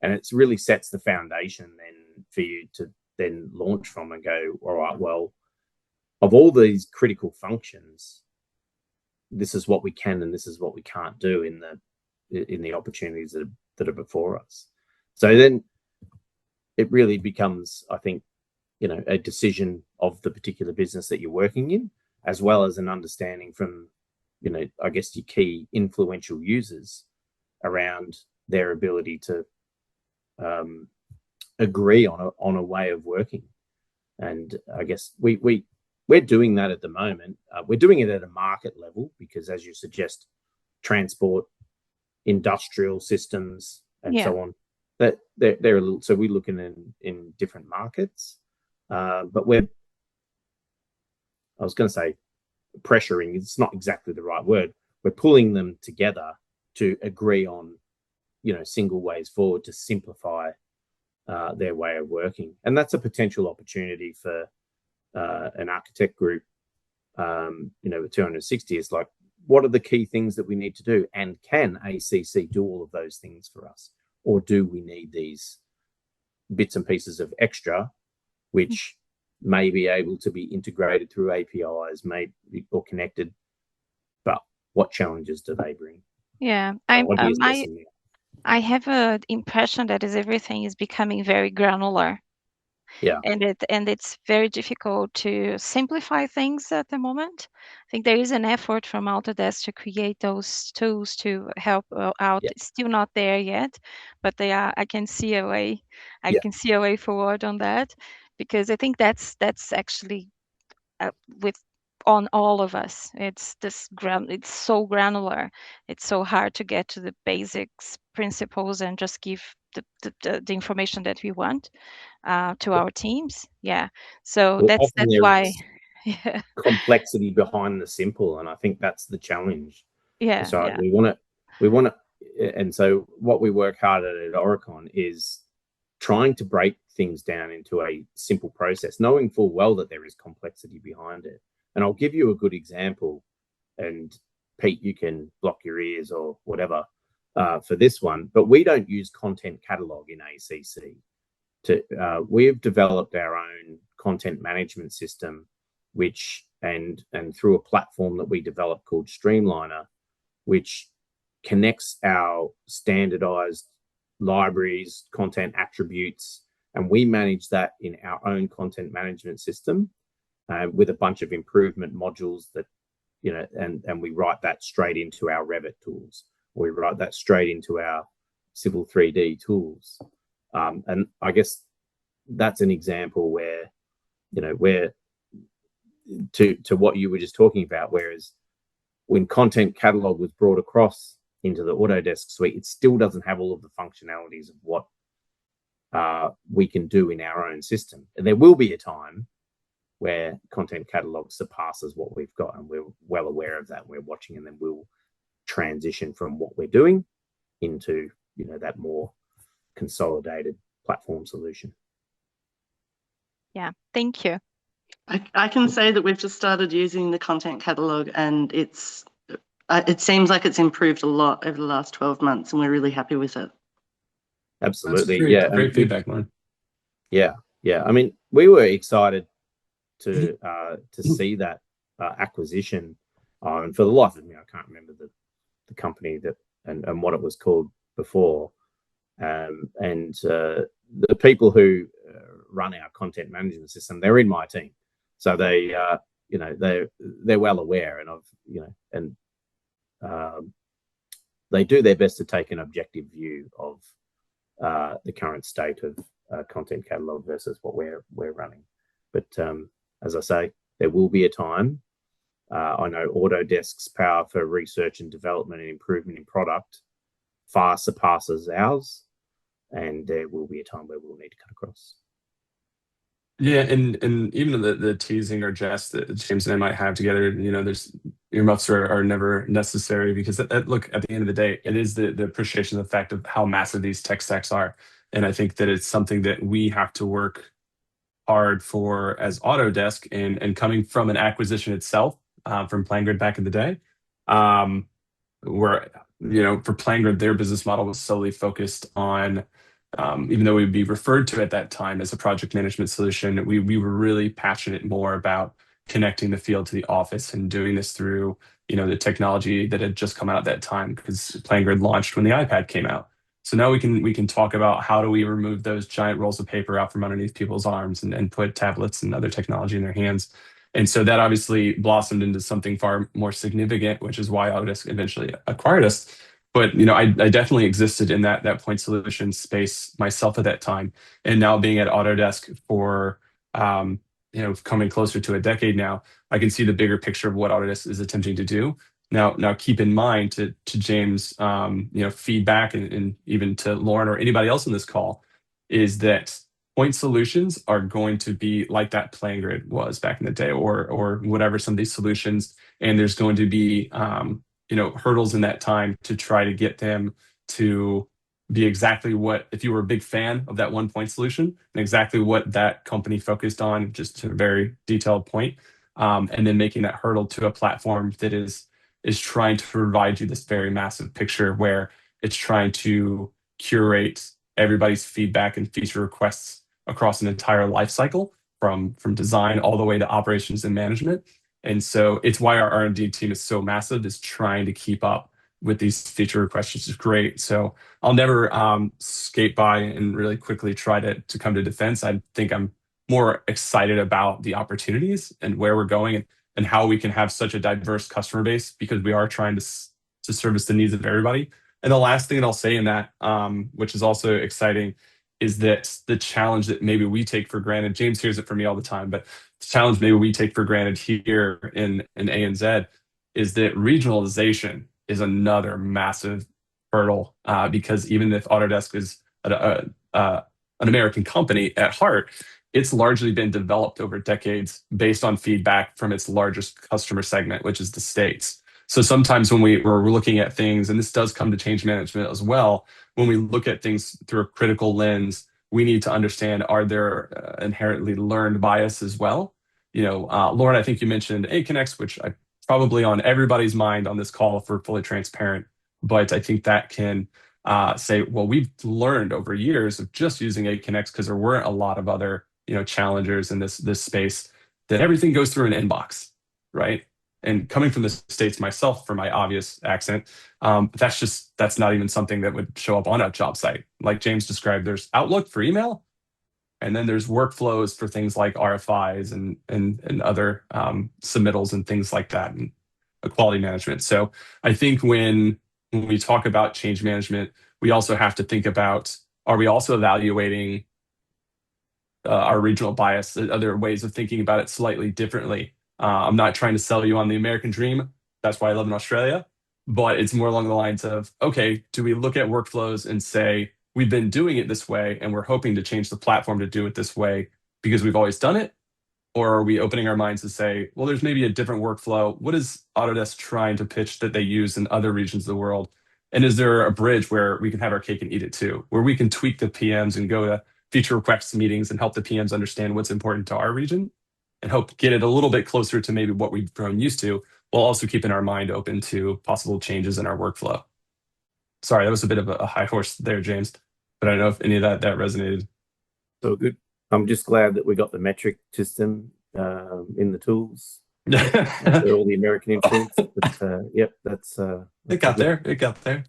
And it really sets the foundation then for you to then launch from and go, all right, well, of all these critical functions, this is what we can and this is what we can't do in the opportunities that are before us. So then it really becomes, I think, a decision of the particular business that you're working in, as well as an understanding from, I guess, your key influential users around their ability to agree on a way of working. And I guess we're doing that at the moment. We're doing it at a market level because, as you suggest, transport industrial systems, and Yeah. so on. That they're a little. So we're looking in different markets, but I was going to say pressuring. It's not exactly the right word. We're pulling them together to agree on, single ways forward to simplify their way of working, and that's a potential opportunity for an architect group. With 260 is like, what are the key things that we need to do, and can ACC do all of those things for us, or do we need these bits and pieces of extra, which may be able to be integrated through APIs, or connected, but what challenges do they bring? Yeah, I have an impression that everything is becoming very granular. Yeah. And it's very difficult to simplify things at the moment. I think there is an effort from Autodesk to create those tools to help out. Yeah. It's still not there yet, but they are. I can see a way. I can see a way forward on that, because I think that's actually on all of us. It's it's so granular. It's so hard to get to the basics, principles, and just give the information that we want to our teams. Yeah. So Well, that's often there why. is complexity behind the simple, and I think that's the challenge. Yeah. So Yeah. we want to, and so what we work hard at Oricon is trying to break things down into a simple process, knowing full well that there is complexity behind it. And I'll give you a good example, and Pete, you can block your ears or whatever for this one, but we don't use content catalog in ACC. We've developed our own content management system, which and through a platform that we developed called Streamliner, which connects our standardized libraries, content attributes, and we manage that in our own content management system with a bunch of improvement modules that, and we write that straight into our Revit tools. We write that straight into our Civil 3D tools. And I guess that's an example where, where to what you were just talking about, whereas when content catalog was brought across into the Autodesk suite, it still doesn't have all of the functionalities of what we can do in our own system. And there will be a time where content catalog surpasses what we've got, and we're well aware of that. We're watching, and then we'll transition from what we're doing into, that more consolidated platform solution. Yeah, thank you. I can say that we've just started using the content catalog, and it seems like it's improved a lot over the last 12 months, and we're really happy with it. Absolutely. That's great feedback, Lauren. Yeah. I mean, we were excited to see that acquisition, and for the life of me, I can't remember the company that and what it was called before. And the people who run our content management system, they're in my team, so they they're well aware, and they do their best to take an objective view of the current state of content catalog versus what we're running. But as I say, there will be a time. I know Autodesk's power for research and development and improvement in product far surpasses ours, and there will be a time where we'll need to cut across. Yeah, and even the teasing or jest that James and I might have together, there's earmuffs are never necessary, because look, at the end of the day, it is the appreciation of the fact of how massive these tech stacks are. And I think that it's something that we have to work hard for as Autodesk, and coming from an acquisition itself from PlanGrid back in the day, where, for PlanGrid, their business model was solely focused on, even though we'd be referred to at that time as a project management solution, we were really passionate more about connecting the field to the office, and doing this through, the technology that had just come out at that time, because PlanGrid launched when the iPad came out. So now we can talk about how do we remove those giant rolls of paper out from underneath people's arms, and put tablets and other technology in their hands. And so that obviously blossomed into something far more significant, which is why Autodesk eventually acquired us. But I definitely existed in that point solution space myself at that time, and now being at Autodesk for coming closer to a decade now, I can see the bigger picture of what Autodesk is attempting to do, Now keep in mind to James, feedback and even to Lauren or anybody else on this call, is that point solutions are going to be like that playing grid was back in the day, or whatever some of these solutions, and there's going to be hurdles in that time to try to get them to be exactly what, if you were a big fan of that one point solution and exactly what that company focused on, just to a very detailed point, and then making that hurdle to a platform that is trying to provide you this very massive picture where it's trying to curate everybody's feedback and feature requests across an entire life cycle from design all the way to operations and management. And so it's why our R&D team is so massive, is trying to keep up with these feature requests, which is great. So I'll never skate by and really quickly try to come to defense. I think I'm more excited about the opportunities and where we're going, and how we can have such a diverse customer base, because we are trying to service the needs of everybody. And the last thing that I'll say in that, which is also exciting, is that the challenge that maybe we take for granted, James hears it from me all the time, but the challenge maybe we take for granted here in ANZ is that regionalization is another massive hurdle, because even if Autodesk is an American company at heart, it's largely been developed over decades based on feedback from its largest customer segment, which is the States. So sometimes when we're looking at things, and this does come to change management as well, when we look at things through a critical lens, we need to understand, are there inherently learned bias as well? Lauren, I think you mentioned AConnect, which I probably on everybody's mind on this call, for fully transparent. But I think that can say, well, we've learned over years of just using AConnect, because there weren't a lot of other challengers in this space, that everything goes through an inbox, right? And coming from the States myself, for my obvious accent, that's not even something that would show up on a job site. Like James described, there's Outlook for email, and then there's workflows for things like RFIs and other submittals and things like that, and quality management. So I think when we talk about change management, we also have to think about, are we also evaluating our regional bias, other ways of thinking about it slightly differently? I'm not trying to sell you on the American dream. That's why I live in Australia. But it's more along the lines of, okay, do we look at workflows and say, we've been doing it this way, and we're hoping to change the platform to do it this way because we've always done it? Or are we opening our minds to say, well, there's maybe a different workflow? What is Autodesk trying to pitch that they use in other regions of the world? And is there a bridge where we can have our cake and eat it too, where we can tweak the PMs and go to feature requests meetings and help the PMs understand what's important to our region, and help get it a little bit closer to maybe what we've grown used to, while also keeping our mind open to possible changes in our workflow. Sorry, that was a bit of a high horse there, James, but I don't know if any of that resonated. So good. I'm just glad that we got the metric system in the tools. All the American influence. But, yep, that's it got there. It got there.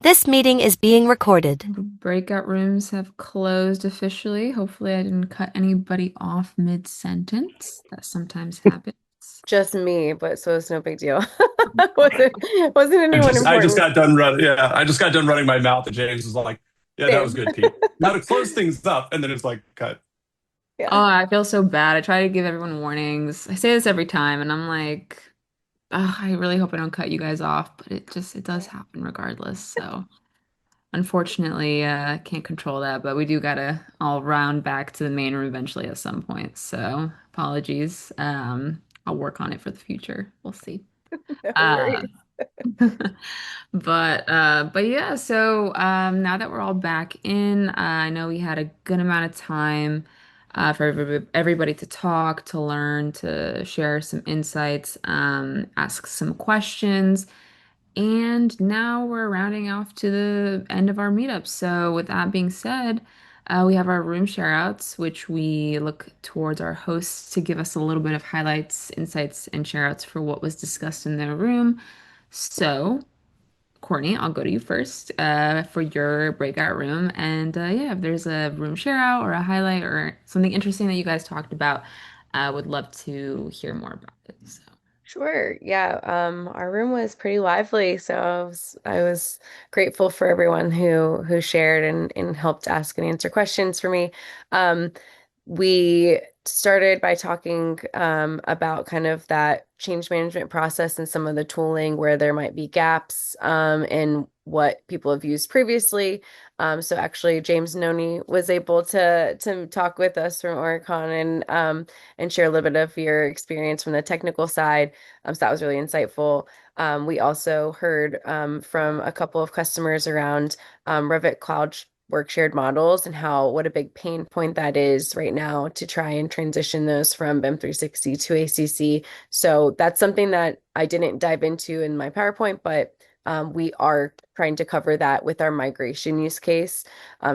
This meeting is being recorded. Breakout rooms have closed officially. Hopefully I didn't cut anybody off mid-sentence. That sometimes happens. Just me, but so it's no big deal. wasn't anyone important. I just got done running. Yeah, I just got done running my mouth, and James was like, "Yeah, that was good, Pete." Now to close things up, and then it's like cut. Yeah. Oh, I feel so bad. I try to give everyone warnings. I say this every time, and I'm like, I really hope I don't cut you guys off, but it does happen regardless. So unfortunately, can't control that, but we do gotta all round back to the main room eventually at some point. So apologies. I'll work on it for the future. We'll see. No worries. But yeah, so now that we're all back in, I know we had a good amount of time for everybody to talk, to learn, to share some insights, ask some questions. And now we're rounding off to the end of our meetup. So with that being said, we have our room share outs, which we look towards our hosts to give us a little bit of highlights, insights, and share outs for what was discussed in their room. So, Courtney, I'll go to you first for your breakout room. And yeah, if there's a room share out or a highlight or something interesting that you guys talked about, I would love to hear more about it. So. Sure. Yeah. Our room was pretty lively, so I was grateful for everyone who shared and helped ask and answer questions for me. we started by talking about kind of that change management process and some of the tooling where there might be gaps in what people have used previously. So actually, James Noni was able to talk with us from Oricon and share a little bit of your experience from the technical side. So that was really insightful. We also heard from a couple of customers around Revit Cloud work shared models and how what a big pain point that is right now to try and transition those from BIM360 to ACC. So that's something that I didn't dive into in my PowerPoint, but we are trying to cover that with our migration use case.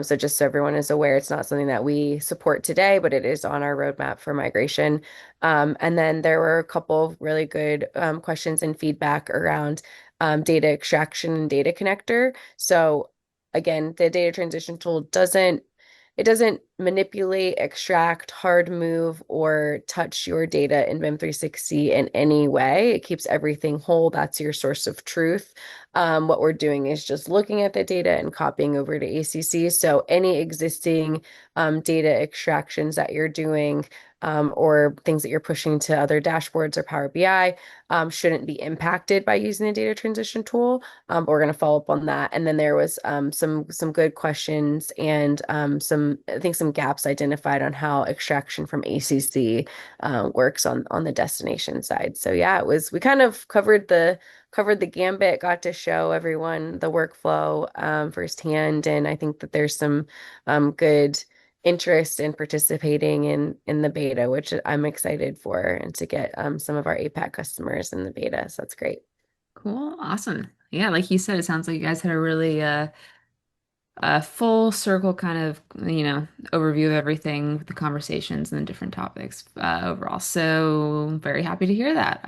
So just so everyone is aware, it's not something that we support today, but it is on our roadmap for migration. And then there were a couple of really good questions and feedback around data extraction and data connector. So again, the data transition tool doesn't manipulate, extract, hard move, or touch your data in BIM 360 in any way. It keeps everything whole. That's your source of truth. What we're doing is just looking at the data and copying over to ACC. So any existing data extractions that you're doing or things that you're pushing to other dashboards or Power BI shouldn't be impacted by using the data transition tool. But we're going to follow up on that. And then there was some good questions and I think some gaps identified on how extraction from ACC works on the destination side. So yeah, we kind of covered the gambit, got to show everyone the workflow firsthand, and I think that there's some good interest in participating in the beta, which I'm excited for, and to get some of our APAC customers in the beta. So that's great. Cool. Awesome. Yeah, like you said, it sounds like you guys had a really a full circle kind of, overview of everything, the conversations and the different topics overall. So very happy to hear that.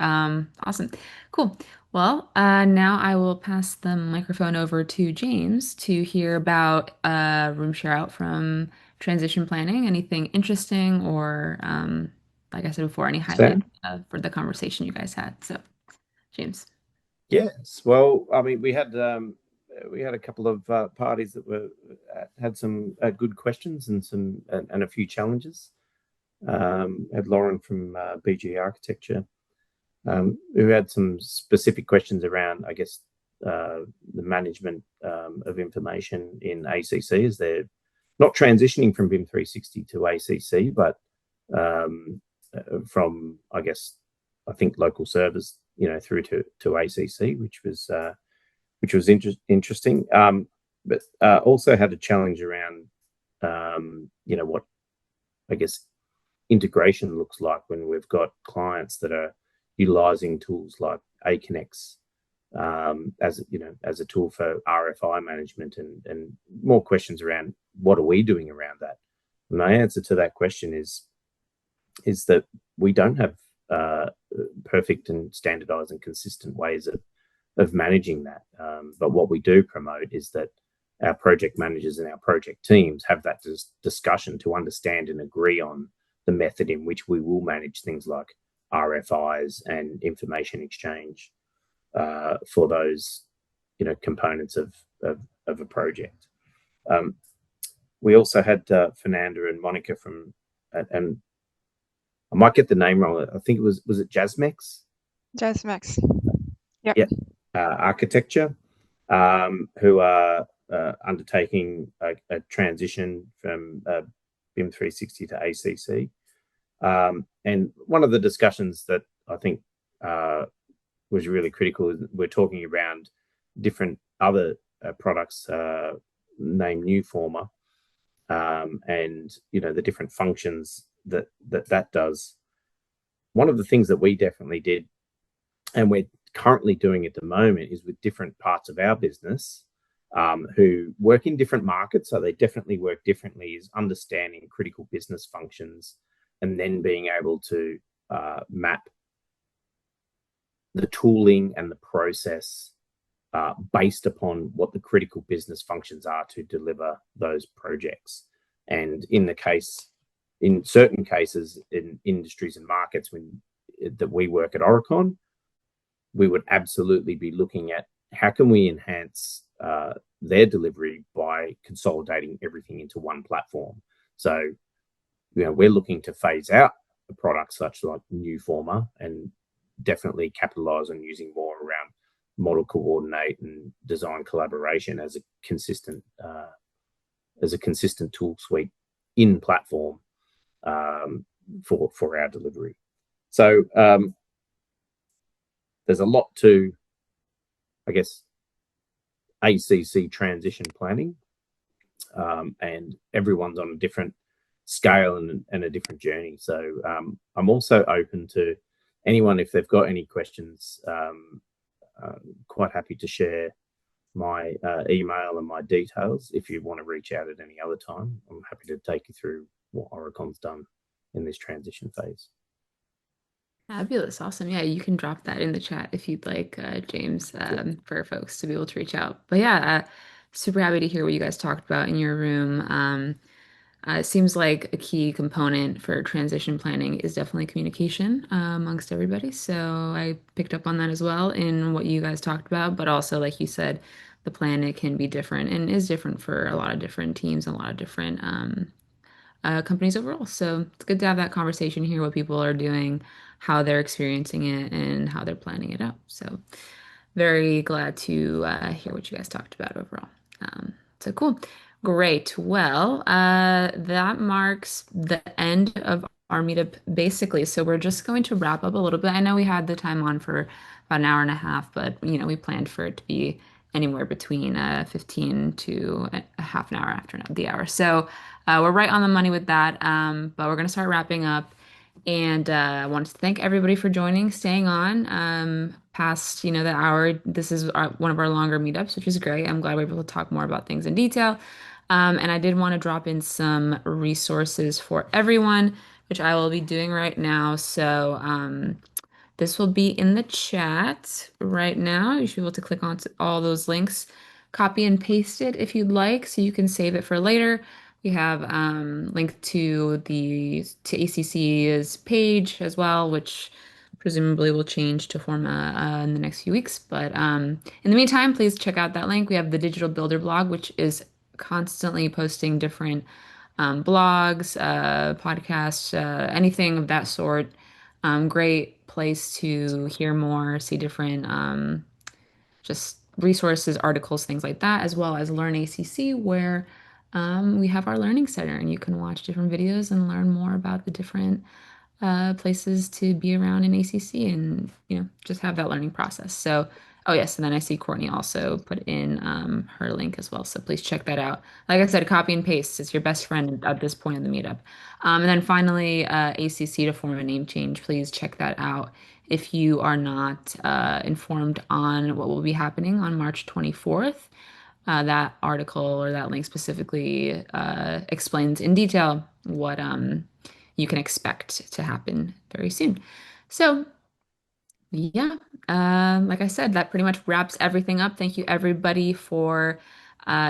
Awesome. Cool. Well, now I will pass the microphone over to James to hear about room share out from transition planning. Anything interesting or, like I said before, any highlights for the conversation you guys had. So, James. Yes. Well, I mean, we had a couple of parties that had some good questions and a few challenges. Had Lauren from BG Architecture, who had some specific questions around, I guess, the management of information in ACC as they're not transitioning from BIM 360 to ACC, but from, I guess, I think local servers, through to ACC, which was interesting. But also had a challenge around, what I guess integration looks like when we've got clients that are utilizing tools like AConnects as a tool for RFI management, and more questions around what are we doing around that. And my answer to that question is that we don't have perfect and standardized and consistent ways of managing that. But what we do promote is that our project managers and our project teams have that discussion to understand and agree on the method in which we will manage things like RFIs and information exchange for those, components of a project. We also had Fernanda and Monica from, and I might get the name wrong. I think it was it Jasmex? Jasmex. Yep. Yeah. Architecture, who are undertaking a transition from BIM 360 to ACC. And one of the discussions that I think was really critical, we're talking around different other products named Newformer, and the different functions that does. One of the things that we definitely did, and we're currently doing at the moment, is with different parts of our business who work in different markets, so they definitely work differently, is understanding critical business functions and then being able to map the tooling and the process based upon what the critical business functions are to deliver those projects. And in certain cases, in industries and markets that we work at Oricon, we would absolutely be looking at how can we enhance their delivery by consolidating everything into one platform. So we're looking to phase out the products such like Newformer and definitely capitalize on using more around model coordinate and design collaboration as a consistent tool suite in platform for our delivery. So there's a lot to, I guess, ACC transition planning, and everyone's on a different scale and a different journey. So I'm also open to anyone, if they've got any questions, quite happy to share my email and my details. If you want to reach out at any other time, I'm happy to take you through what Aurecon's done in this transition phase. Fabulous. Awesome. Yeah, you can drop that in the chat if you'd like, James, for folks to be able to reach out. But yeah, super happy to hear what you guys talked about in your room. It seems like a key component for transition planning is definitely communication amongst everybody. So I picked up on that as well in what you guys talked about, but also, like you said, the plan, it can be different and is different for a lot of different teams and a lot of different companies overall. So it's good to have that conversation, hear what people are doing, how they're experiencing it, and how they're planning it out. So very glad to hear what you guys talked about overall. So cool. Great. Well, that marks the end of our meetup basically. So we're just going to wrap up a little bit. I know we had the time on for about an hour and a half, but we planned for it to be anywhere between 15 to a half an hour after the hour. So we're right on the money with that. But we're going to start wrapping up. And I wanted to thank everybody for joining, staying on past, the hour. This is one of our longer meetups, which is great. I'm glad we're able to talk more about things in detail. And I did want to drop in some resources for everyone, which I will be doing right now. So this will be in the chat right now. You should be able to click on all those links, copy and paste it if you'd like, so you can save it for later. We have link to ACC's page as well, which presumably will change to Forma in the next few weeks. But in the meantime, please check out that link. We have the Digital Builder blog, which is constantly posting different blogs, podcasts, anything of that sort. Great place to hear more, see different just resources, articles, things like that, as well as Learn ACC, where we have our learning center and you can watch different videos and learn more about the different places to be around in ACC and, just have that learning process. So, oh yes, and then I see Courtney also put in her link as well. So please check that out. Like I said, copy and paste. It's your best friend at this point in the meetup. And then finally, ACC to form a name change. Please check that out if you are not informed on what will be happening on March 24th. That article or that link specifically explains in detail what you can expect to happen very soon. So, yeah, like I said, that pretty much wraps everything up. Thank you, everybody, for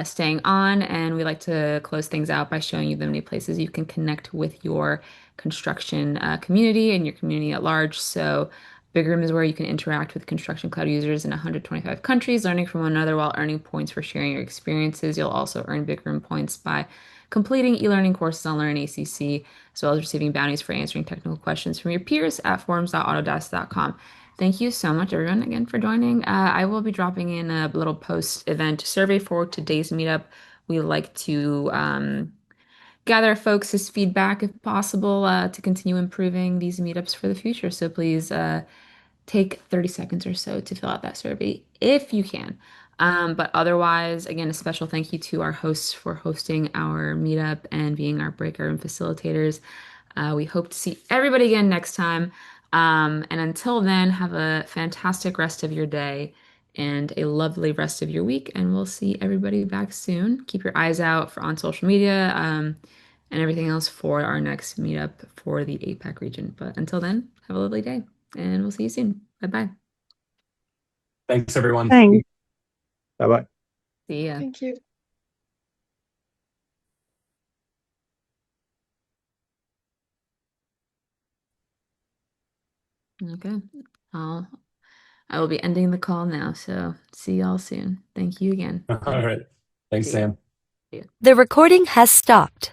staying on. And we like to close things out by showing you the many places you can connect with your construction community and your community at large. So, Big Room is where you can interact with Construction Cloud users in 125 countries, learning from one another while earning points for sharing your experiences. You'll also earn Big Room points by completing e-learning courses on Learn ACC, as well as receiving bounties for answering technical questions from your peers at forums.autodesk.com. Thank you so much, everyone, again for joining. I will be dropping in a little post-event survey for today's meetup. We like to gather folks' feedback, if possible, to continue improving these meetups for the future. So please take 30 seconds or so to fill out that survey if you can. But otherwise, again, a special thank you to our hosts for hosting our meetup and being our breaker and facilitators. We hope to see everybody again next time. And until then, have a fantastic rest of your day and a lovely rest of your week. And we'll see everybody back soon. Keep your eyes out on social media and everything else for our next meetup for the APAC region. But until then, have a lovely day and we'll see you soon. Bye-bye. Thanks, everyone. Thanks. Bye-bye. See ya. Thank you. Okay. I will be ending the call now, so see y'all soon. Thank you again. All right. Thanks, See ya. Sam. The recording has stopped.